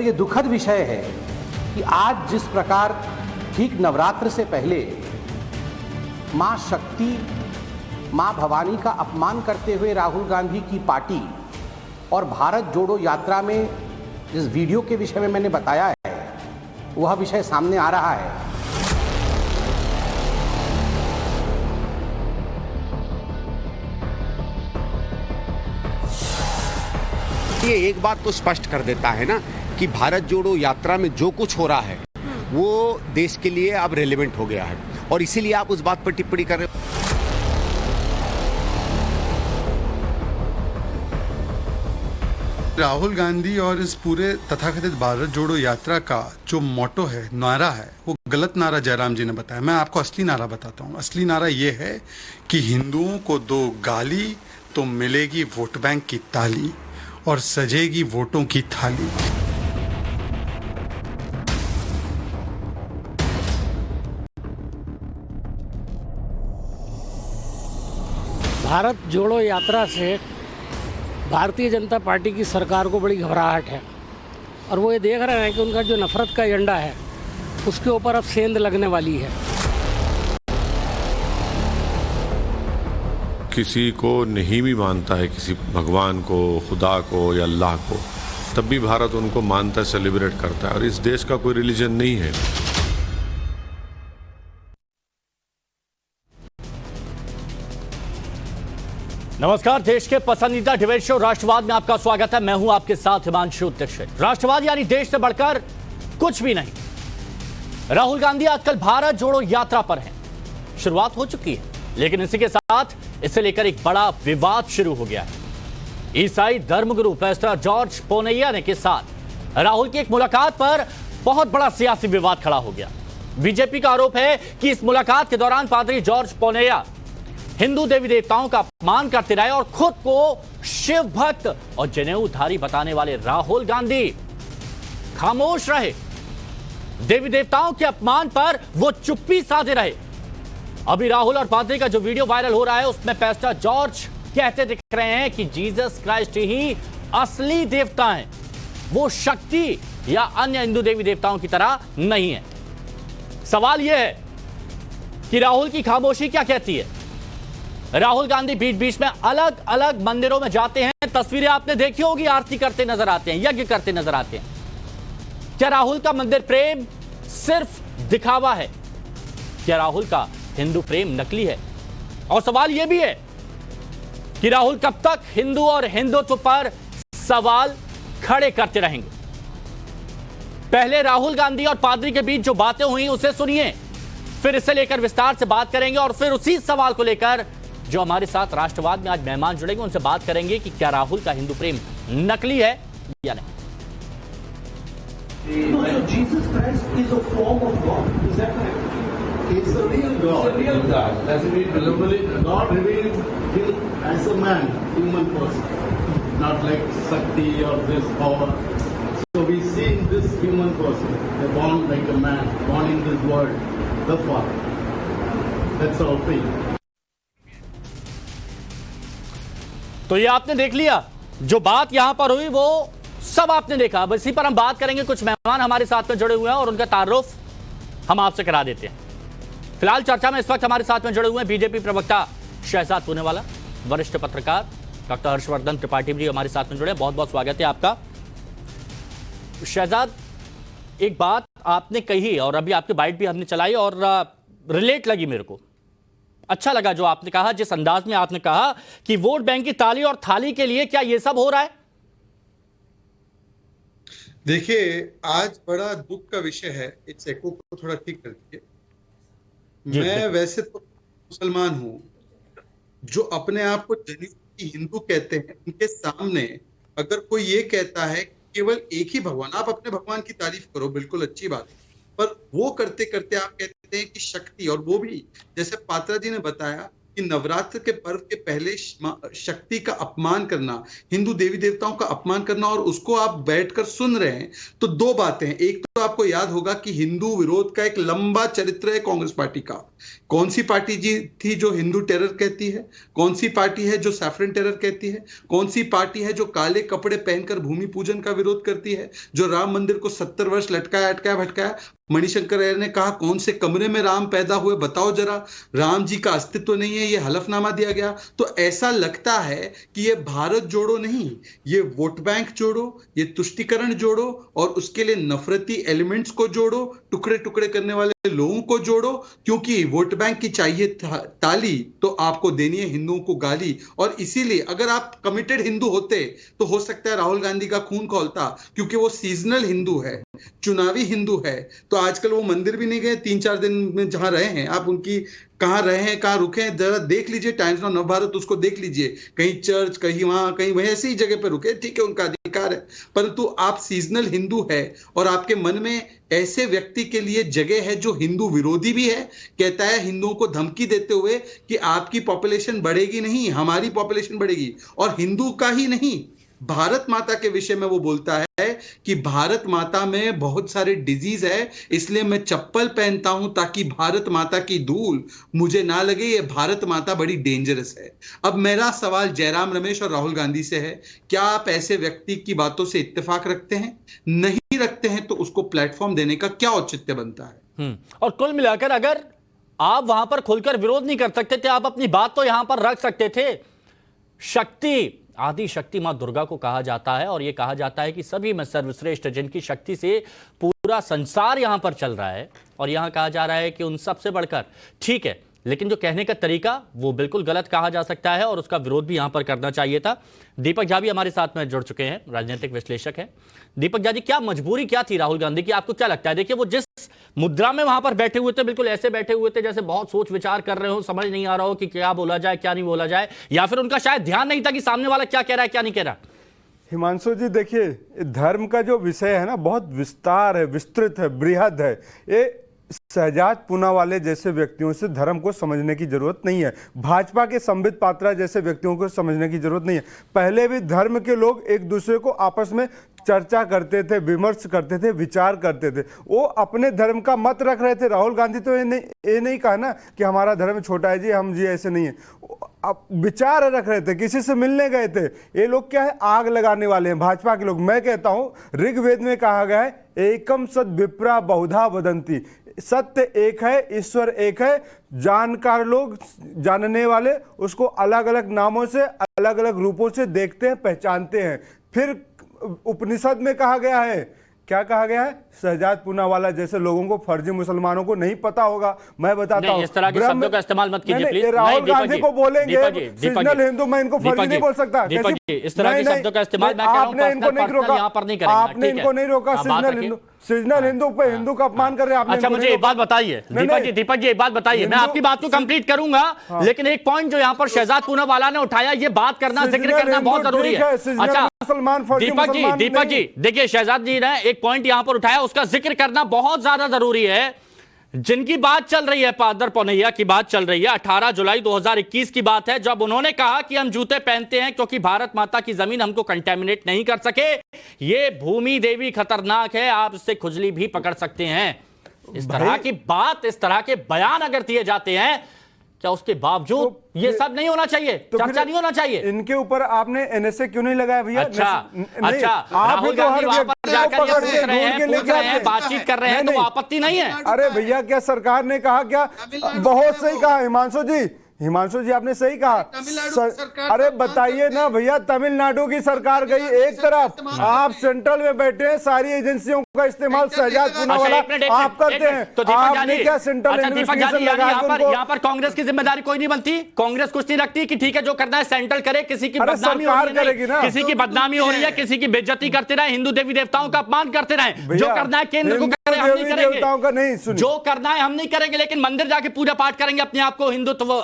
Sir ये दुखद विषय है कि आज जिस प्रकार ठीक नवरात्र से पहले मां शक्ति, मां भवानी का अपमान करते हुए राहुल गांधी की पार्टी और भारत जोड़ो यात्रा में जिस वीडियो के विषय में मैंने बताया है वह विषय सामने आ रहा है। ये एक बात तो स्पष्ट कर देता है ना कि भारत जोड़ो यात्रा में जो कुछ हो रहा है वो देश के लिए अब रेलेवेंट हो गया है और इसीलिए आप उस बात पर टिप्पणी कर रहे हो। राहुल गांधी और इस पूरे तथाकथित भारत जोड़ो यात्रा का जो मोटो है, नारा है, वो गलत नारा जयराम जी ने बताया। मैं आपको असली नारा बताता हूँ। असली नारा ये है कि हिंदुओं को दो गाली तो मिलेगी वोट बैंक की ताली और सजेगी वोटों की थाली। भारत जोड़ो यात्रा से भारतीय जनता पार्टी की सरकार को बड़ी घबराहट है और वो ये देख रहे हैं कि उनका जो नफरत का एजेंडा है उसके ऊपर अब सेंध लगने वाली है। किसी को नहीं भी मानता है, किसी भगवान को, खुदा को या अल्लाह को, तब भी भारत उनको मानता है, सेलिब्रेट करता है और इस देश का कोई रिलीजन नहीं है। नमस्कार, देश के पसंदीदा डिबेट शो राष्ट्रवाद में आपका स्वागत है। मैं हूं आपके साथ हिमांशु दीक्षित। राष्ट्रवाद यानी देश से बढ़कर कुछ भी नहीं। राहुल गांधी आजकल भारत जोड़ो यात्रा पर हैं। शुरुआत हो चुकी है, लेकिन इसी के साथ इसे लेकर एक बड़ा विवाद शुरू हो गया है। ईसाई धर्मगुरु पास्टर जॉर्ज पोनैया के साथ राहुल की एक मुलाकात पर बहुत बड़ा सियासी विवाद खड़ा हो गया। बीजेपी का आरोप है कि इस मुलाकात के दौरान पादरी जॉर्ज पोनैया हिंदू देवी देवताओं का अपमान करते रहे और खुद को शिव भक्त और जनेऊधारी बताने वाले राहुल गांधी खामोश रहे। देवी देवताओं के अपमान पर वो चुप्पी साधे रहे। अभी राहुल और पादरी का जो वीडियो वायरल हो रहा है उसमें पास्टर जॉर्ज कहते दिख रहे हैं कि जीसस क्राइस्ट ही असली देवता हैं, वो शक्ति या अन्य हिंदू देवी देवताओं की तरह नहीं है। सवाल यह है कि राहुल की खामोशी क्या कहती है। राहुल गांधी बीच बीच में अलग अलग मंदिरों में जाते हैं, तस्वीरें आपने देखी होगी, आरती करते नजर आते हैं, यज्ञ करते नजर आते हैं। क्या राहुल का मंदिर प्रेम सिर्फ दिखावा है? क्या राहुल का हिंदू प्रेम नकली है? और सवाल यह भी है कि राहुल कब तक हिंदू और हिंदुत्व पर सवाल खड़े करते रहेंगे। पहले राहुल गांधी और पादरी के बीच जो बातें हुई उसे सुनिए, फिर इसे लेकर विस्तार से बात करेंगे और फिर उसी सवाल को लेकर जो हमारे साथ राष्ट्रवाद में आज मेहमान जुड़ेंगे उनसे बात करेंगे कि क्या राहुल का हिंदू प्रेम नकली है या नहीं। Jesus Christ is a form of God. Is that correct? It's a real God. It's a real God. That's God revealed him as a man, human person, not like Shakti or this power. So we see in this human person, they're born like a man, born in this world, the Father. That's our faith. तो ये आपने देख लिया, जो बात यहां पर हुई वो सब आपने देखा। अब इसी पर हम बात करेंगे। कुछ मेहमान हमारे साथ में जुड़े हुए हैं और उनका तारुफ हम आपसे करा देते हैं। फिलहाल चर्चा में इस वक्त हमारे साथ में जुड़े हुए हैं बीजेपी प्रवक्ता शहजाद पूनेवाला, वरिष्ठ पत्रकार डॉक्टर हर्षवर्धन त्रिपाठी भी हमारे साथ में जुड़े। बहुत बहुत स्वागत है आपका। शहजाद, एक बात आपने कही और अभी आपकी बाइट भी हमने चलाई और रिलेट लगी मेरे को, अच्छा लगा जो आपने कहा, जिस अंदाज में आपने कहा कि वोट बैंक की ताली और थाली के लिए क्या यह सब हो रहा है। देखिए, आज बड़ा दुख का विषय है। इस एको को थोड़ा ठीक कर दीजिए। मैं वैसे तो मुसलमान हूं, जो अपने आप को जनी हिंदू कहते हैं, उनके सामने अगर कोई ये कहता है केवल एक ही भगवान, आप अपने भगवान की तारीफ करो, बिल्कुल अच्छी बात है, पर वो करते करते आप कहते हैं कि शक्ति, और वो भी जैसे पात्रा जी ने बताया कि नवरात्र के पर्व के पहले शक्ति का अपमान करना, हिंदू देवी देवताओं का अपमान करना, और उसको आप बैठकर सुन रहे हैं। तो दो बातें हैं। एक तो तो आपको याद होगा कि हिंदू विरोध का एक लंबा चरित्र है कांग्रेस पार्टी का। कौन सी पार्टी जी थी जो हिंदू टेरर कहती है? कौन सी पार्टी है जो सैफरन टेरर कहती है? कौन सी पार्टी है जो काले कपड़े पहनकर भूमि पूजन का विरोध करती है, जो राम मंदिर को 70 वर्ष लटकाया अटकाया भटकाया? मणिशंकर अय्यर ने कहा कौन से कमरे में राम पैदा हुए बताओ जरा, राम जी का अस्तित्व नहीं है, ये हलफनामा दिया गया। तो ऐसा लगता है कि ये भारत जोड़ो नहीं, ये वोट बैंक जोड़ो, ये तुष्टीकरण जोड़ो और उसके लिए नफरती एलिमेंट्स को जोड़ो, टुकड़े टुकड़े करने वाले लोगों को जोड़ो, क्योंकि वोट बैंक की चाहिए ताली तो आपको देनी है हिंदुओं को गाली। और इसीलिए अगर आप कमिटेड हिंदू होते तो हो सकता है राहुल गांधी का खून खौलता, क्योंकि वो सीजनल हिंदू है, चुनावी हिंदू है। तो आजकल वो मंदिर भी नहीं गए 3-4 दिन में जहां रहे हैं, आप उनकी कहां रहे हैं, कहां रुके हैं, जरा देख लीजिए, टाइम्स ऑफ नवभारत उसको देख लीजिए, कहीं चर्च, कहीं वहां, कहीं वहीं, ऐसी ही जगह पे रुके, ठीक है, उनका अधिकार है। परंतु आप सीजनल हिंदू है और आपके मन में ऐसे व्यक्ति के लिए जगह है जो हिंदू विरोधी भी है, कहता है हिंदुओं को धमकी देते हुए कि आपकी पॉपुलेशन बढ़ेगी नहीं, हमारी पॉपुलेशन बढ़ेगी। और हिंदू का ही नहीं, भारत माता के विषय में वो बोलता है कि भारत माता में बहुत सारे डिजीज है, इसलिए मैं चप्पल पहनता हूं ताकि भारत माता की धूल मुझे ना लगे, ये भारत माता बड़ी डेंजरस है। अब मेरा सवाल जयराम रमेश और राहुल गांधी से है, क्या आप ऐसे व्यक्ति की बातों से इत्तेफाक रखते हैं? नहीं रखते हैं तो उसको प्लेटफॉर्म देने का क्या औचित्य बनता है? और कुल मिलाकर अगर आप वहां पर खुलकर विरोध नहीं कर सकते थे, आप अपनी बात तो यहां पर रख सकते थे। शक्ति, आदि शक्ति मां दुर्गा को कहा जाता है और यह कहा जाता है कि सभी में सर्वश्रेष्ठ, जिनकी शक्ति से पूरा संसार यहां पर चल रहा है, और यहां कहा जा रहा है कि उन सबसे बढ़कर, ठीक है, लेकिन जो कहने का तरीका वो बिल्कुल गलत कहा जा सकता है और उसका विरोध भी यहां पर करना चाहिए था। दीपक झा भी हमारे साथ में जुड़ चुके हैं, राजनीतिक विश्लेषक हैं। दीपक झा जी, क्या मजबूरी क्या थी राहुल गांधी की, आपको क्या लगता है? देखिए, वो जिस मुद्रा में वहां पर बैठे हुए थे, बिल्कुल ऐसे बैठे हुए थे जैसे बहुत सोच विचार कर रहे हो, समझ नहीं आ रहा हो कि क्या बोला जाए, क्या नहीं बोला जाए, या फिर उनका शायद ध्यान नहीं था कि सामने वाला क्या कह रहा है, क्या नहीं कह रहा। हिमांशु जी, देखिए, धर्म का जो विषय है ना, बहुत विस्तार है, विस्तृत है, बृहद है। ये शहजाद पूनावाला जैसे व्यक्तियों से धर्म को समझने की जरूरत नहीं है, भाजपा के संबित पात्रा जैसे व्यक्तियों को समझने की जरूरत नहीं है। पहले भी धर्म के लोग एक दूसरे को आपस में चर्चा करते थे, विमर्श करते थे, विचार करते थे, वो अपने धर्म का मत रख रहे थे। राहुल गांधी तो ये नहीं कहा ना कि हमारा धर्म छोटा है जी, हम जी ऐसे नहीं है, अब विचार रख रहे थे, किसी से मिलने गए थे। ये लोग क्या है, आग लगाने वाले हैं भाजपा के लोग। मैं कहता हूं ऋग्वेद में कहा गया है, एकम सद विप्रा बहुधा वदंती, सत्य एक है, ईश्वर एक है, जानकार लोग, जानने वाले उसको अलग अलग नामों से, अलग अलग रूपों से देखते हैं, पहचानते हैं। फिर उपनिषद में कहा गया है, क्या कहा गया है, शहजाद पूनावाला जैसे लोगों को, फर्जी मुसलमानों को नहीं पता होगा। मैं बताता हूं, इस तरह के शब्दों का इस्तेमाल मत कीजिए प्लीज। राहुल गांधी को बोलेंगे सीजनल हिंदू, मैं इनको फर्जी नहीं बोल सकता। इस तरह के शब्दों का इस्तेमाल मैं कह रहा हूं, आपने इनको नहीं रोका, आपने इनको नहीं रोका। सीजनल हिंदू पे हिंदू का अपमान कर रहे हैं। अच्छा, मुझे एक बात बताइए दीपक जी, एक बात बताइए, मैं आपकी बात को कंप्लीट करूंगा, लेकिन एक पॉइंट जो यहाँ पर शहजाद पूनावाला ने उठाया, ये बात करना, जिक्र करना बहुत जरूरी है। अच्छा दीपक जी, देखिए, शहजाद जी ने एक पॉइंट यहां पर उठाया, उसका जिक्र करना बहुत ज्यादा जरूरी है। जिनकी बात चल रही है, पादर पौनैया की बात चल रही है, 18 जुलाई 2021 की बात है, जब उन्होंने कहा कि हम जूते पहनते हैं क्योंकि भारत माता की जमीन हमको कंटेमिनेट नहीं कर सके, ये भूमि देवी खतरनाक है, आप इससे खुजली भी पकड़ सकते हैं। इस तरह की बात, इस तरह के बयान अगर दिए जाते हैं, क्या उसके बावजूद तो ये सब नहीं होना चाहिए, तो चर्चा नहीं होना चाहिए? इनके ऊपर आपने एनएसए क्यों नहीं लगाया भैया? अच्छा, राहुल गांधी वहां पर जाकर ये पूछ रहे हैं, बातचीत कर रहे हैं, तो आपत्ति नहीं है? अरे भैया, क्या सरकार ने कहा, क्या बहुत सही कहा हिमांशु जी, आपने सही कहा। अरे बताइए ना भैया, तमिलनाडु की सरकार गई एक तरफ, आप सेंट्रल में बैठे हैं, सारी एजेंसियों का इस्तेमाल शहजाद पूनावाला आप करते हैं, तो आपने क्या सेंट्रल इन्वेस्टिगेशन लगाया? यहाँ पर कांग्रेस की जिम्मेदारी कोई नहीं बनती, कांग्रेस कुछ नहीं रखती कि ठीक है जो करना है सेंट्रल करे, किसी की बदनामी करेगी ना, किसी की बदनामी हो रही है, किसी की बेइज्जती करते रहे, हिंदू देवी देवताओं का अपमान करते रहे, जो करना है केंद्र को करें, हम नहीं करेंगे, जो करना है हम नहीं करेंगे, लेकिन मंदिर जाके पूजा पाठ करेंगे, अपने आप को हिंदुत्व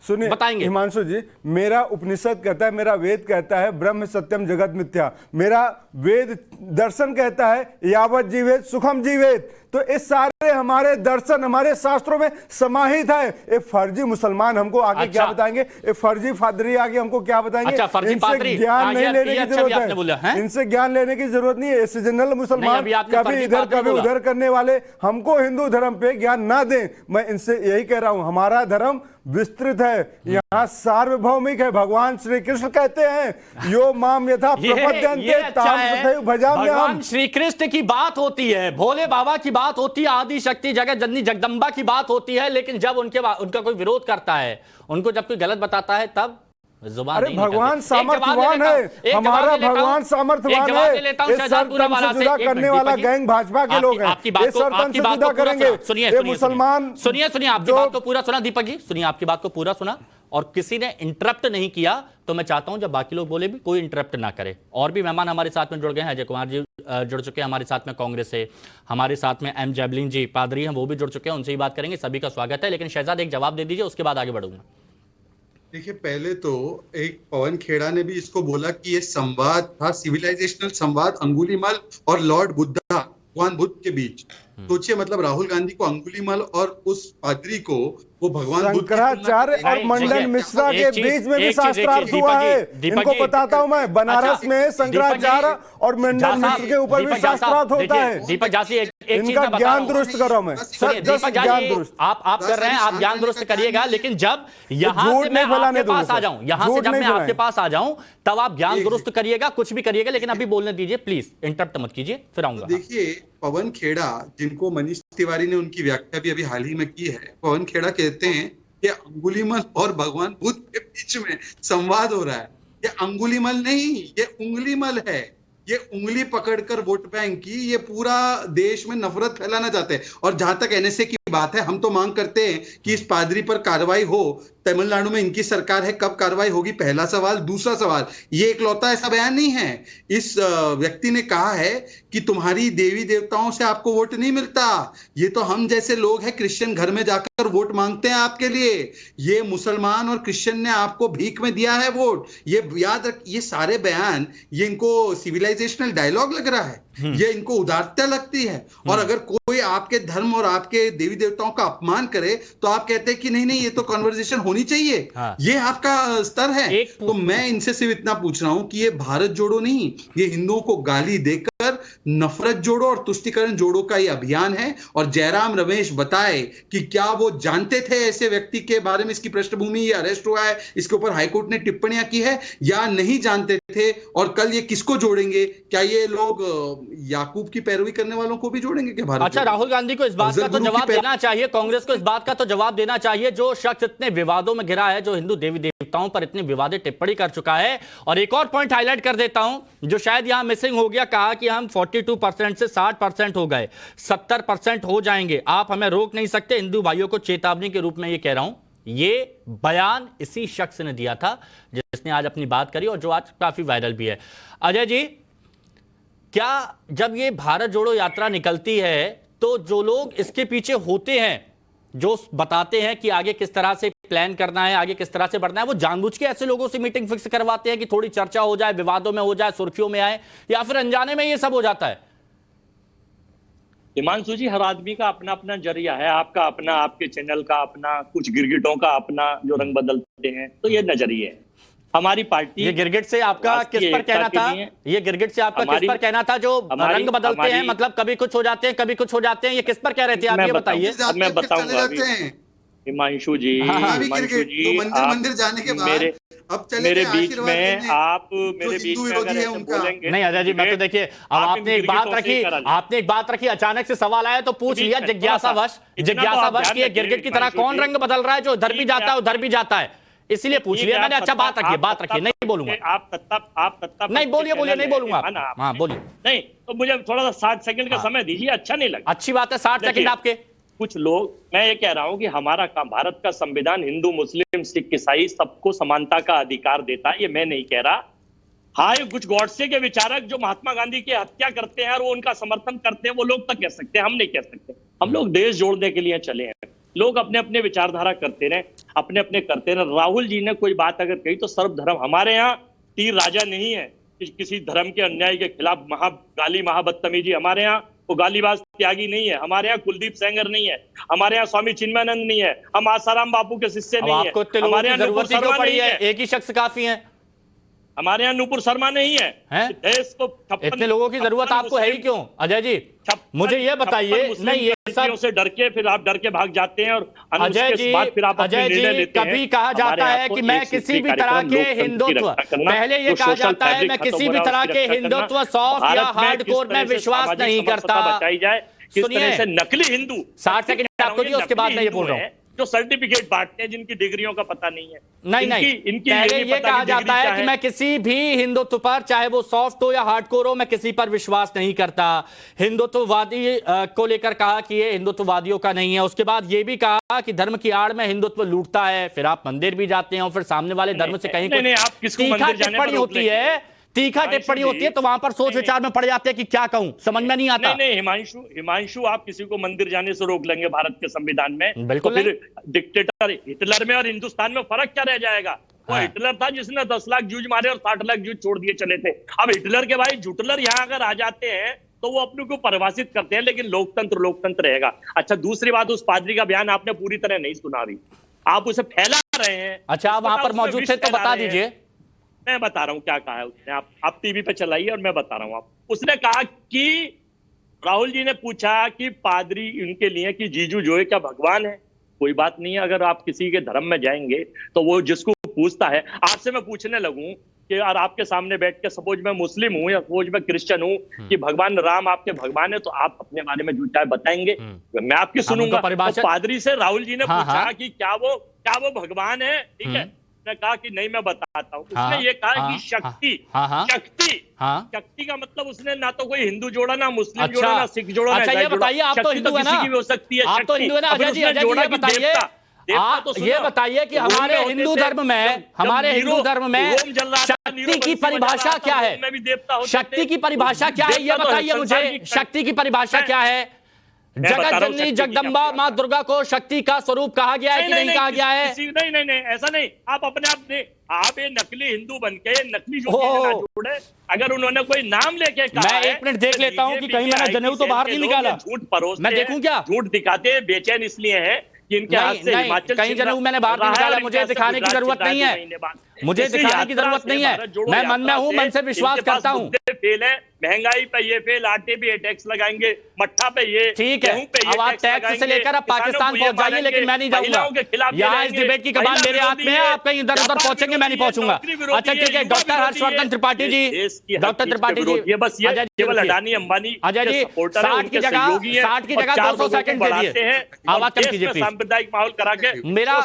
सुनिए बताएंगे। हिमांशु जी, मेरा उपनिषद कहता है, मेरा वेद कहता है ब्रह्म सत्यम जगत मिथ्या, मेरा वेद दर्शन कहता है यावत जीवेत सुखम जीवेत। तो इस सारे हमारे दर्शन हमारे शास्त्रों में समाहित है। एक फर्जी मुसलमान हमको आगे क्या बताएंगे, एक फर्जी फादरी आगे हमको क्या बताएंगे। अच्छा, फर्जी पादरी, इनसे ज्ञान नहीं लेने की जरूरत है, इनसे ज्ञान लेने की जरूरत नहीं है। जनरल मुसलमान कभी इधर कभी उधर करने वाले हमको हिंदू धर्म पे ज्ञान ना दें। मैं इनसे यही कह रहा हूं, हमारा धर्म विस्तृत है, यहाँ सार्वभौमिक है। भगवान श्री कृष्ण कहते हैं यो माम यथा प्रपद्यन्ते ताम तथैव भजाम्यहम्। भगवान श्री कृष्ण की बात होती है, भोले बाबा की बात होती है, आदि शक्ति जगत जननी जगदम्बा की बात होती है, लेकिन जब उनका कोई विरोध करता है, उनको जब कोई गलत बताता है, तब जुबान अरे भगवान सामर्थ्यवान है, हमारा भगवान सामर्थ्यवान है। इस सरपंच से जुदा करने वाला गैंग भाजपा के लोग हैं, ये सरपंच से जुदा करेंगे। सुनिए मुसलमान सुनिए आपकी बात को पूरा सुना दीपक जी, सुनिए आपकी बात को पूरा सुना और किसी ने इंटरप्ट नहीं किया। तो मैं चाहता हूं जब बाकी लोग बोले भी कोई इंटरप्ट ना करे। और भी मेहमान हमारे साथ में जुड़ गए हैं, अजय कुमार जी जुड़ चुके हैं हमारे साथ में कांग्रेस से, हमारे साथ में एम जैबलिन जी पादरी हैं, वो भी जुड़ चुके हैं, उनसे ही बात करेंगे। सभी का स्वागत है, लेकिन शहजाद एक जवाब दे दीजिए, उसके बाद आगे बढ़ूंगा। देखिए, पहले तो एक पवन खेड़ा ने भी इसको बोला कि ये संवाद था, सिविलाइजेशनल संवाद अंगुलीमाल और लॉर्ड बुद्धा, भगवान बुद्ध के बीच। सोचिए, मतलब राहुल गांधी को अंगुलीमाल और उस पादरी को वो भगवान शंकराचार्य और मंडन मिश्रा के बीच में भी शास्त्रार्थ हुआ है। इनको बताता हूं मैं, बनारस में शंकराचार्य और मंडन मिश्र के ऊपर भी शास्त्रार्थ होता है। दीपक जासी इनका ज्ञान दुरुस्त करो। मैं ज्ञान दुरुस्त आप कर रहे हैं, आप ज्ञान दुरुस्त करिएगा, लेकिन जब यहां से मैं आपके पास आ जाऊं, यहां से जब मैं आपके पास आ जाऊं, तब आप ज्ञान दुरुस्त करिएगा, कुछ भी करिएगा, लेकिन अभी बोलने दीजिए प्लीज, इंटरप्ट मत कीजिए, फिर आऊंगा। देखिए, पवन खेड़ा, जिनको मनीष तिवारी ने उनकी व्याख्या भी अभी हाल ही में की है, पवन खेड़ा कहते हैं कि अंगुलीमल और भगवान बुद्ध के बीच में संवाद हो रहा है। ये अंगुलीमल नहीं, ये उंगलीमल है। ये उंगली पकड़कर वोट बैंक की ये पूरा देश में नफरत फैलाना चाहते हैं। और जहां तक एनएसए की बात है, हम तो मांग करते हैं कि इस पादरी पर कार्रवाई हो। तमिलनाडु में इनकी सरकार है, कब कार्रवाई होगी, पहला सवाल। दूसरा सवाल, ये इकलौता ऐसा बयान नहीं है। इस व्यक्ति ने कहा है कि तुम्हारी देवी देवताओं से आपको वोट नहीं मिलता, ये तो हम जैसे लोग हैं, क्रिश्चियन घर में जाकर वोट मांगते हैं आपके लिए। ये मुसलमान और क्रिश्चियन ने आपको भीख में दिया है वोट। ये याद रख, ये सारे बयान, ये इनको सिविलाइजेशनल डायलॉग लग रहा है, ये इनको उदारता लगती है। और अगर कोई आपके धर्म और आपके देवी देवताओं का अपमान करे तो आप कहते हैं कि नहीं नहीं, ये तो कन्वर्सेशन होनी चाहिए। हाँ। ये आपका स्तर है। तो मैं इनसे सिर्फ इतना पूछ रहा हूं कि ये भारत जोड़ो नहीं, ये हिंदुओं को गाली देकर नफरत जोड़ो और तुष्टिकरण जोड़ो का ये अभियान है। और जयराम रमेश बताए कि क्या वो जानते थे ऐसे व्यक्ति के बारे में, इसकी पृष्ठभूमि, ये अरेस्ट हुआ है, इसके ऊपर हाईकोर्ट ने टिप्पणियां की है, या नहीं जानते थे। और कल ये किसको जोड़ेंगे? क्या ये लोग याकूब की पैरवी करने वालों को भी जोड़ेंगे क्या भारत? अच्छा, राहुल गांधी को इस बात का तो जवाब देना चाहिए, कांग्रेस को इस बात का तो जवाब देना चाहिए, जो शख्स इतने विवादों में घिरा है, जो हिंदू देवी देवताओं पर इतनी विवादित टिप्पणी कर चुका है। और एक और पॉइंट हाईलाइट कर देता हूं जो शायद यहां मिसिंग हो गया, कहा कि हम 42% से 60% हो गए, 70% हो जाएंगे, आप हमें रोक नहीं सकते। हिंदू भाइयों को चेतावनी के रूप में ये कह रहा हूं, ये बयान इसी शख्स ने दिया था जिसने आज अपनी बात करी और जो आज काफी वायरल भी है। अजय जी, क्या जब ये भारत जोड़ो यात्रा निकलती है तो जो लोग इसके पीछे होते हैं, जो बताते हैं कि आगे किस तरह से प्लान करना है, आगे किस तरह से बढ़ना है, वो जानबूझ के ऐसे लोगों से मीटिंग फिक्स करवाते हैं कि थोड़ी चर्चा हो जाए, विवादों में हो जाए, सुर्खियों में आए, या फिर अनजाने में ये सब हो जाता है? हिमांशु जी, हर आदमी का अपना अपना जरिया है, आपका अपना, आपके चैनल का अपना, कुछ गिरगिटों का अपना जो रंग बदलते हैं, तो ये नजरिए है। हमारी पार्टी, ये गिरगिट से आपका किस पर कहना था? ये गिरगिट से आपका किस पर कहना था जो रंग बदलते हैं, मतलब कभी कुछ हो जाते हैं, कभी कुछ हो जाते हैं, ये किस पर कह रहे थे आप? ये बताइए। मैं बताऊंगा हिमांशु जी, हिमांशु जी, मंदिर जाने के बाद मेरे बीच में आप मेरे बीच में अगर ऐसे बोलेंगे नहीं। अजय जी, मैं तो देखिए, अब आपने एक बात रखी, अचानक से सवाल आया तो पूछ लिया जिज्ञासावश कि गिरगिट की तरह कौन रंग बदल रहा है, जो इधर भी जाता है उधर भी जाता है, इसलिए पूछ लिया मैंने। अच्छा, बात रखिए, नहीं बोलूंगा। आप तत्ता नहीं बोलिए, नहीं बोलूंगा। हाँ, बोलिए। नहीं तो मुझे थोड़ा सा 60 सेकंड का समय दीजिए, अच्छा नहीं लगा। अच्छी बात है, 60 सेकंड आपके। कुछ लोग, मैं ये कह रहा हूं कि हमारा काम, भारत का संविधान हिंदू मुस्लिम सिख ईसाई सबको समानता का अधिकार देता है, ये मैं नहीं कह रहा। हाँ, ये कुछ गॉडसे के विचारक जो महात्मा गांधी की हत्या करते हैं और वो उनका समर्थन करते हैं, वो लोग तो कह सकते हैं, हम नहीं कह सकते। हम लोग देश जोड़ने के लिए चले हैं। लोग अपने अपने विचारधारा करते रहे, अपने अपने करते रहे। राहुल जी ने कोई बात अगर कही तो सर्वधर्म, हमारे यहाँ तीर राजा नहीं है किसी धर्म के अन्याय के खिलाफ गाली महाबदतमीजी, हमारे यहाँ वो गालीबाज त्यागी नहीं है, हमारे यहाँ कुलदीप सेंगर नहीं है, हमारे यहाँ स्वामी चिन्मयानंद नहीं है, हम आसाराम बापू के शिष्य नहीं है, हमारे यहाँ जरूरत ही क्यों पड़ी है, एक ही शख्स काफी है। हमारे यहाँ नूपुर शर्मा नहीं है, देश को इतने लोगों की जरूरत आपको है ही क्यों? अजय जी मुझे ये बताइए, नहीं ये सब से डर के फिर आप डर के भाग जाते हैं और अजय जी कभी कहा जाता है कि मैं किसी भी तरह के हिंदुत्व, पहले ये कहा जाता है मैं किसी भी तरह के हिंदुत्व सॉफ्ट या हार्डकोर में विश्वास नहीं करता। बताई जाए किस तरह से नकली हिंदू 60 सेकंड आपको दिए, उसके बाद मैं ये बोल रहा हूँ, जो सर्टिफिकेट बांटते हैं जिनकी डिग्रियों का पता नहीं है। नहीं इनकी पहले ये कहा जाता है कि मैं किसी भी हिंदुत्व पर, चाहे वो सॉफ्ट हो या हार्डकोर हो, मैं किसी पर विश्वास नहीं करता। हिंदुत्ववादी को लेकर कहा कि ये हिंदुत्ववादियों का नहीं है। उसके बाद ये भी कहा कि धर्म की आड़ में हिंदुत्व लूटता है। फिर आप मंदिर भी जाते हैं और फिर सामने वाले धर्म से कहीं तीखा टिप्पणी होती है, तीखा टिप्पणी होती है, तो वहां पर सोच विचार में पड़ जाते हैं कि क्या कहूं, समझ में नहीं आता। नहीं हिमांशु आप किसी को मंदिर जाने से रोक लेंगे भारत के संविधान में, बिल्कुल तो फिर डिक्टेटर हिटलर में और हिंदुस्तान में फर्क क्या रह जाएगा? वो हिटलर था जिसने 10 लाख जूझ मारे और 60 लाख जूझ छोड़ दिए चले थे। अब हिटलर के भाई जुटलर यहाँ अगर आ जाते हैं तो वो अपने को परिभाषित करते हैं, लेकिन लोकतंत्र रहेगा। अच्छा, दूसरी बात, उस पादरी का बयान आपने पूरी तरह नहीं सुना अभी, आप उसे फैला रहे हैं। अच्छा, आप वहां पर मौजूद थे तो बता दीजिए। मैं बता रहा हूं क्या कहा है उसने, आप टीवी पे चलाइए और मैं बता रहा हूं। आप उसने कहा कि राहुल जी ने पूछा कि पादरी उनके लिए कि जीजू जो है क्या भगवान है? कोई बात नहीं है, अगर आप किसी के धर्म में जाएंगे तो वो जिसको पूछता है, आपसे मैं पूछने लगूं कि यार आपके सामने बैठ के सपोज मैं मुस्लिम हूं या सपोज मैं क्रिश्चियन हूं कि भगवान राम आपके भगवान है, तो आप अपने बारे में जो चाहे बताएंगे, मैं आपकी सुनूंगा। तो पादरी से राहुल जी ने पूछा कि क्या वो भगवान है? ठीक है, उसने कहा कि नहीं मैं बताता हूँ। उसने ये कहा कि शक्ति का मतलब उसने ना तो कोई हिंदू जोड़ा, ना मुस्लिम जोड़ा, ना सिख जोड़ा। अच्छा, ये बताइए, आप तो हिंदू है ना, हो सकती है, आप तो हिंदू है ना, अजय जी ये बताइए, आप ये बताइए कि हमारे हिंदू धर्म में शक्ति की परिभाषा क्या है? शक्ति की परिभाषा क्या है ये बताइए मुझे। शक्ति की परिभाषा क्या है? जगत जननी जगदम्बा माँ दुर्गा को शक्ति का स्वरूप कहा गया है कि नहीं कहा गया है? नहीं, ऐसा नहीं। आप अपने आप ये नकली हिंदू बन के नकली जोड़े, अगर उन्होंने कोई नाम लेके कहा, मैं 1 मिनट देख लेता हूँ कि कहीं मैंने जनेऊ तो बाहर नहीं निकाला। झूठ परोसते, मैं देखूं क्या? झूठ दिखाते हैं, बेचैन इसलिए है कि इनके हाथ से हिमाचल कहीं जनेऊ मैंने बाहर नहीं निकाला। मुझे दिखाने की जरूरत नहीं है, मुझे दिखाने की जरूरत नहीं है। मैं मन में हूँ, मन से विश्वास करता हूँ। फेल है, महंगाई पे ये फेल, आटे पे ये टैक्स लगाएंगे, मट्ठा पे ये, ठीक है। अब आप टैक्स से लेकर अब पाकिस्तान पहुंच जाइए, लेकिन मैं नहीं जाऊंगा। यहाँ इस डिबेट की कमान मेरे हाथ में है, आप कहीं इधर उधर पहुंचेंगे, मैं नहीं पहुंचूंगा। अच्छा ठीक है, डॉक्टर हर्षवर्धन त्रिपाठी जी, डॉक्टर त्रिपाठी जी, ये बस ये केवल अडानी अंबानी अजय जी 60 की जगह 200 सेकंड दे दिए, आवाज कम कीजिए प्लीज। सांप्रदायिक माहौल करा के मेरा,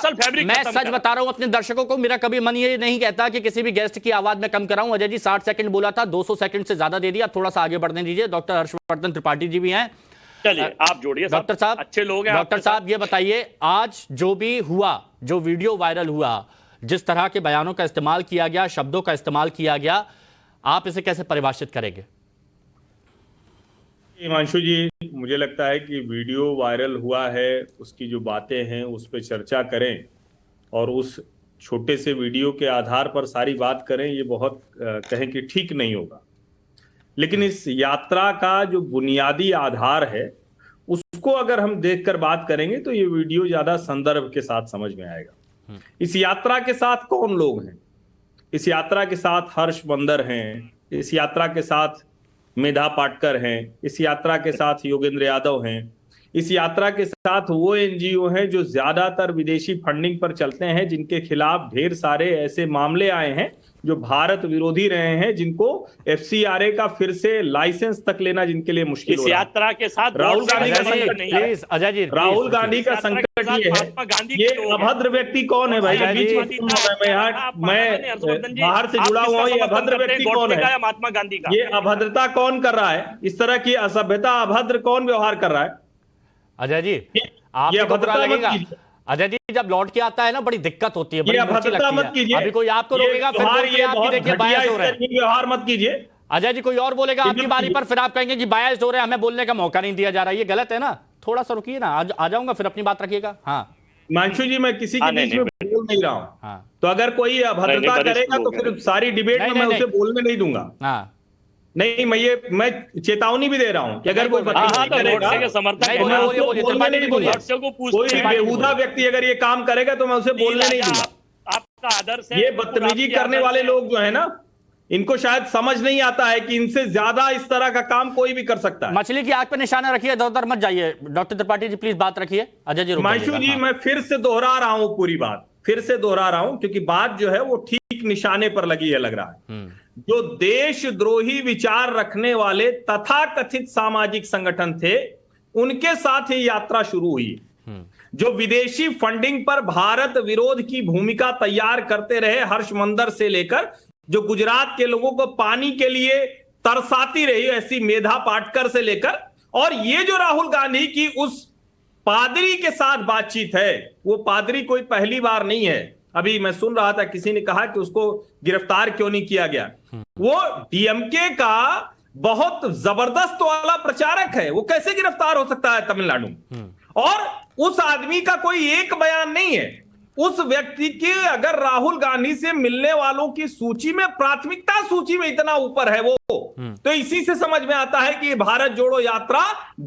मैं सच बता रहा हूं अपने दर्शकों को, मेरा कभी मन ये नहीं कहता कि किसी भी गेस्ट की आवाज में कम कराऊं। अजय जी 60 सेकंड बोला था, 200 सेकंड से ज्यादा दे दिया, थोड़ा सा आगे बढ़ने दीजिए। डॉक्टर हर्षवर्धन त्रिपाठी जी भी हैं, चलिए आप जोड़िए। डॉक्टर साहब अच्छे लोग हैं। डॉक्टर साहब ये बताइए, आज जो भी हुआ, जो वीडियो वायरल हुआ, जिस तरह के बयानों का इस्तेमाल किया गया, शब्दों का इस्तेमाल किया गया, आप इसे कैसे परिभाषित करेंगे? हिमांशु जी, मुझे लगता है कि वीडियो वायरल हुआ है, उसकी जो बातें हैं उस पर चर्चा करें और उस छोटे से वीडियो के आधार पर सारी बात करें, ये बहुत कहें कि ठीक नहीं होगा। लेकिन इस यात्रा का जो बुनियादी आधार है उसको अगर हम देखकर बात करेंगे तो ये वीडियो ज्यादा संदर्भ के साथ समझ में आएगा। इस यात्रा के साथ कौन लोग हैं? इस यात्रा के साथ हर्ष बंदर हैं, इस यात्रा के साथ मेधा पाटकर हैं, इस यात्रा के साथ योगेंद्र यादव हैं, इस यात्रा के साथ वो एनजीओ हैं जो ज्यादातर विदेशी फंडिंग पर चलते हैं, जिनके खिलाफ ढेर सारे ऐसे मामले आए हैं जो भारत विरोधी रहे हैं, जिनको एफसीआरए का फिर से लाइसेंस तक लेना जिनके लिए मुश्किल हो रहा है। यात्रा के साथ राहुल गांधी का संकट नहीं है। अजय जी, राहुल गांधी का संकट ये अभद्र व्यक्ति कौन है भाई? मैं बाहर से जुड़ा हुआ हूँ, ये अभद्र व्यक्ति कौन है? महात्मा गांधी का। ये अभद्रता कौन कर रहा है? इस तरह की असभ्यता, अभद्र कौन व्यवहार कर रहा है? अजय जी, आपको बुरा लगेगा। अजय जी जब लौट के आता है ना, बड़ी दिक्कत होती है, बड़ी मिर्ची लगती है। अभी कोई आपको रोकेगा, फिर आपकी देखिए बायस हो रहे हैं, व्यवहार मत कीजिए। अजय जी कोई और बोलेगा आपकी बारी पर, फिर आप कहेंगे कि बायस हो रहे हैं, हमें बोलने का मौका नहीं दिया जा रहा है। ये गलत है ना? थोड़ा सा रुकिए ना, आ जाऊंगा, फिर अपनी बात रखिएगा। हाँ हिमांशु जी, मैं किसी के बीच में बोल नहीं रहा हूँ। हाँ, तो अगर कोई अभद्रता करेगा तो फिर सारी डिबेट में मैं उसे बोलने नहीं दूंगा। हाँ नहीं, मैं चेतावनी भी दे रहा हूं कि अगर कोई कोई बेहुदा व्यक्ति अगर ये काम करेगा तो मैं उसे बोलने नहीं दूंगा। आपका आदर्श है। ये बदतमीजी करने वाले लोग जो है ना, इनको शायद समझ नहीं आता है कि इनसे ज्यादा इस तरह का काम कोई भी कर सकता है। मछली की आग पे निशाना रखिए, इधर उधर मत जाइए। डॉक्टर त्रिपाठी जी प्लीज बात रखिए। अजय जी, हिमांशु जी, मैं फिर से दोहरा रहा हूं, पूरी बात फिर से दोहरा रहा हूं, क्योंकि बात जो है वो ठीक निशाने पर लगी है, लग रहा है। जो देशद्रोही विचार रखने वाले तथाकथित सामाजिक संगठन थे, उनके साथ ये यात्रा शुरू हुई। जो विदेशी फंडिंग पर भारत विरोध की भूमिका तैयार करते रहे, हर्षमंदर से लेकर जो गुजरात के लोगों को पानी के लिए तरसाती रही, ऐसी मेधा पाटकर से लेकर, और ये जो राहुल गांधी की उस पादरी के साथ बातचीत है, वो पादरी कोई पहली बार नहीं है। अभी मैं सुन रहा था, किसी ने कहा कि उसको गिरफ्तार क्यों नहीं किया गया। वो डीएमके का बहुत जबरदस्त वाला प्रचारक है, वो कैसे गिरफ्तार हो सकता है तमिलनाडु में? और उस आदमी का कोई एक बयान नहीं है। उस व्यक्ति के अगर राहुल गांधी से मिलने वालों की सूची में, प्राथमिकता सूची में इतना ऊपर है वो, तो इसी से समझ में आता है कि भारत जोड़ो यात्रा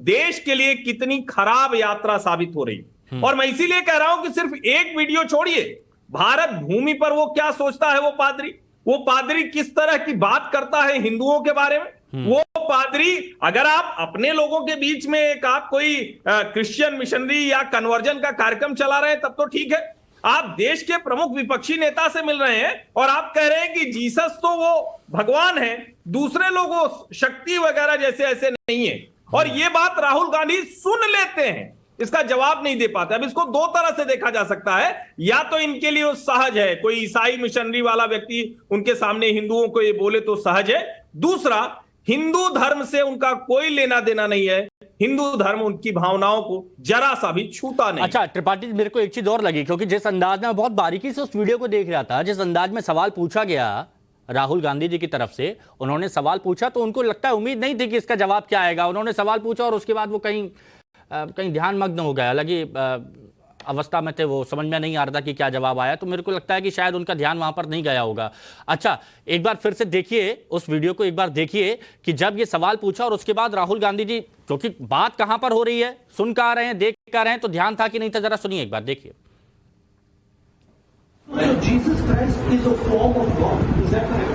देश के लिए कितनी खराब यात्रा साबित हो रही। और मैं इसीलिए कह रहा हूं कि सिर्फ एक वीडियो छोड़िए, भारत भूमि पर वो क्या सोचता है, वो पादरी किस तरह की बात करता है हिंदुओं के बारे में। वो पादरी, अगर आप अपने लोगों के बीच में एक आप कोई क्रिश्चियन मिशनरी या कन्वर्जन का कार्यक्रम चला रहे हैं तब तो ठीक है। आप देश के प्रमुख विपक्षी नेता से मिल रहे हैं और आप कह रहे हैं कि जीसस तो वो भगवान है, दूसरे लोगों शक्ति वगैरह जैसे ऐसे नहीं है। और ये बात राहुल गांधी सुन लेते हैं, इसका जवाब नहीं दे पाते। अब इसको दो तरह से देखा जा सकता है, या तो इनके लिए वो सहज है, कोई ईसाई मिशनरी वाला व्यक्ति उनके सामने हिंदुओं को ये बोले तो सहज है। दूसरा, हिंदू धर्म से उनका कोई लेना देना नहीं है, हिंदू धर्म उनकी भावनाओं को जरा सा भी छूता नहीं। अच्छा त्रिपाठी, मेरे को एक चीज और लगी, क्योंकि जिस अंदाज में बहुत बारीकी से उस वीडियो को देख रहा था, जिस अंदाज में सवाल पूछा गया राहुल गांधी जी की तरफ से, उन्होंने सवाल पूछा तो उनको लगता है उम्मीद नहीं थी कि इसका जवाब क्या आएगा। उन्होंने सवाल पूछा और उसके बाद वो कहीं ध्यान मग्न हो गया, अलग ही अवस्था में थे, वो समझ में नहीं आ रहा था कि क्या जवाब आया। तो मेरे को लगता है कि शायद उनका ध्यान वहां पर नहीं गया होगा। अच्छा, एक बार फिर से देखिए उस वीडियो को, एक बार देखिए कि जब ये सवाल पूछा और उसके बाद राहुल गांधी जी, क्योंकि बात कहां पर हो रही है, सुन कह रहे हैं, देख कह रहे हैं, तो ध्यान था कि नहीं था, जरा सुनिए एक बार, देखिए। Jesus Christ is a form of God. Is that correct?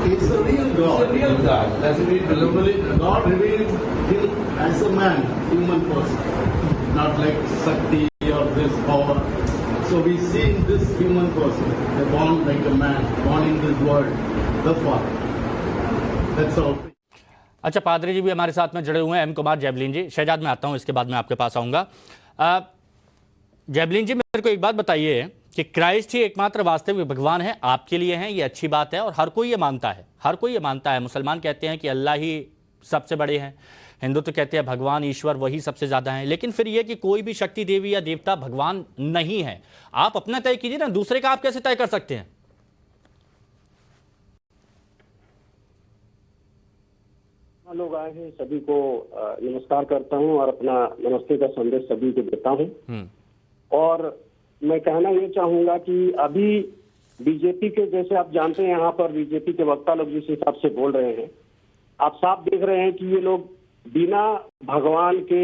It's a real God. It's a real God. That's God revealed him as a man, human person, not like Shakti or this power. So we see in this human person, they're born like a man, born in this world, the Father. That's all. अच्छा, पादरी जी भी हमारे साथ में जुड़े हुए हैं, M Kumar javelin जी। शहजाद में आता हूं, इसके बाद मैं आपके पास आऊंगा। जैवलिन जी, मेरे को एक बात बताइए कि क्राइस्ट ही एकमात्र वास्तविक भगवान है, आपके लिए हैं, ये अच्छी बात है और हर कोई ये मानता है, हर कोई ये मानता है। मुसलमान कहते हैं कि अल्लाह ही सबसे बड़े हैं, हिंदू तो कहते हैं भगवान ईश्वर वही सबसे ज्यादा है। लेकिन फिर यह कि कोई भी शक्ति देवी या देवता भगवान नहीं है। आप अपना तय कीजिए ना, दूसरे का आप कैसे तय कर सकते हैं? लोग आए हैं, सभी को नमस्कार करता हूं और अपना नमस्ते का संदेश सभी को देता हूं। और मैं कहना ये चाहूंगा कि अभी बीजेपी के, जैसे आप जानते हैं, यहाँ पर बीजेपी के वक्ता लोग जिस हिसाब से बोल रहे हैं, आप साफ देख रहे हैं कि ये लोग बिना भगवान के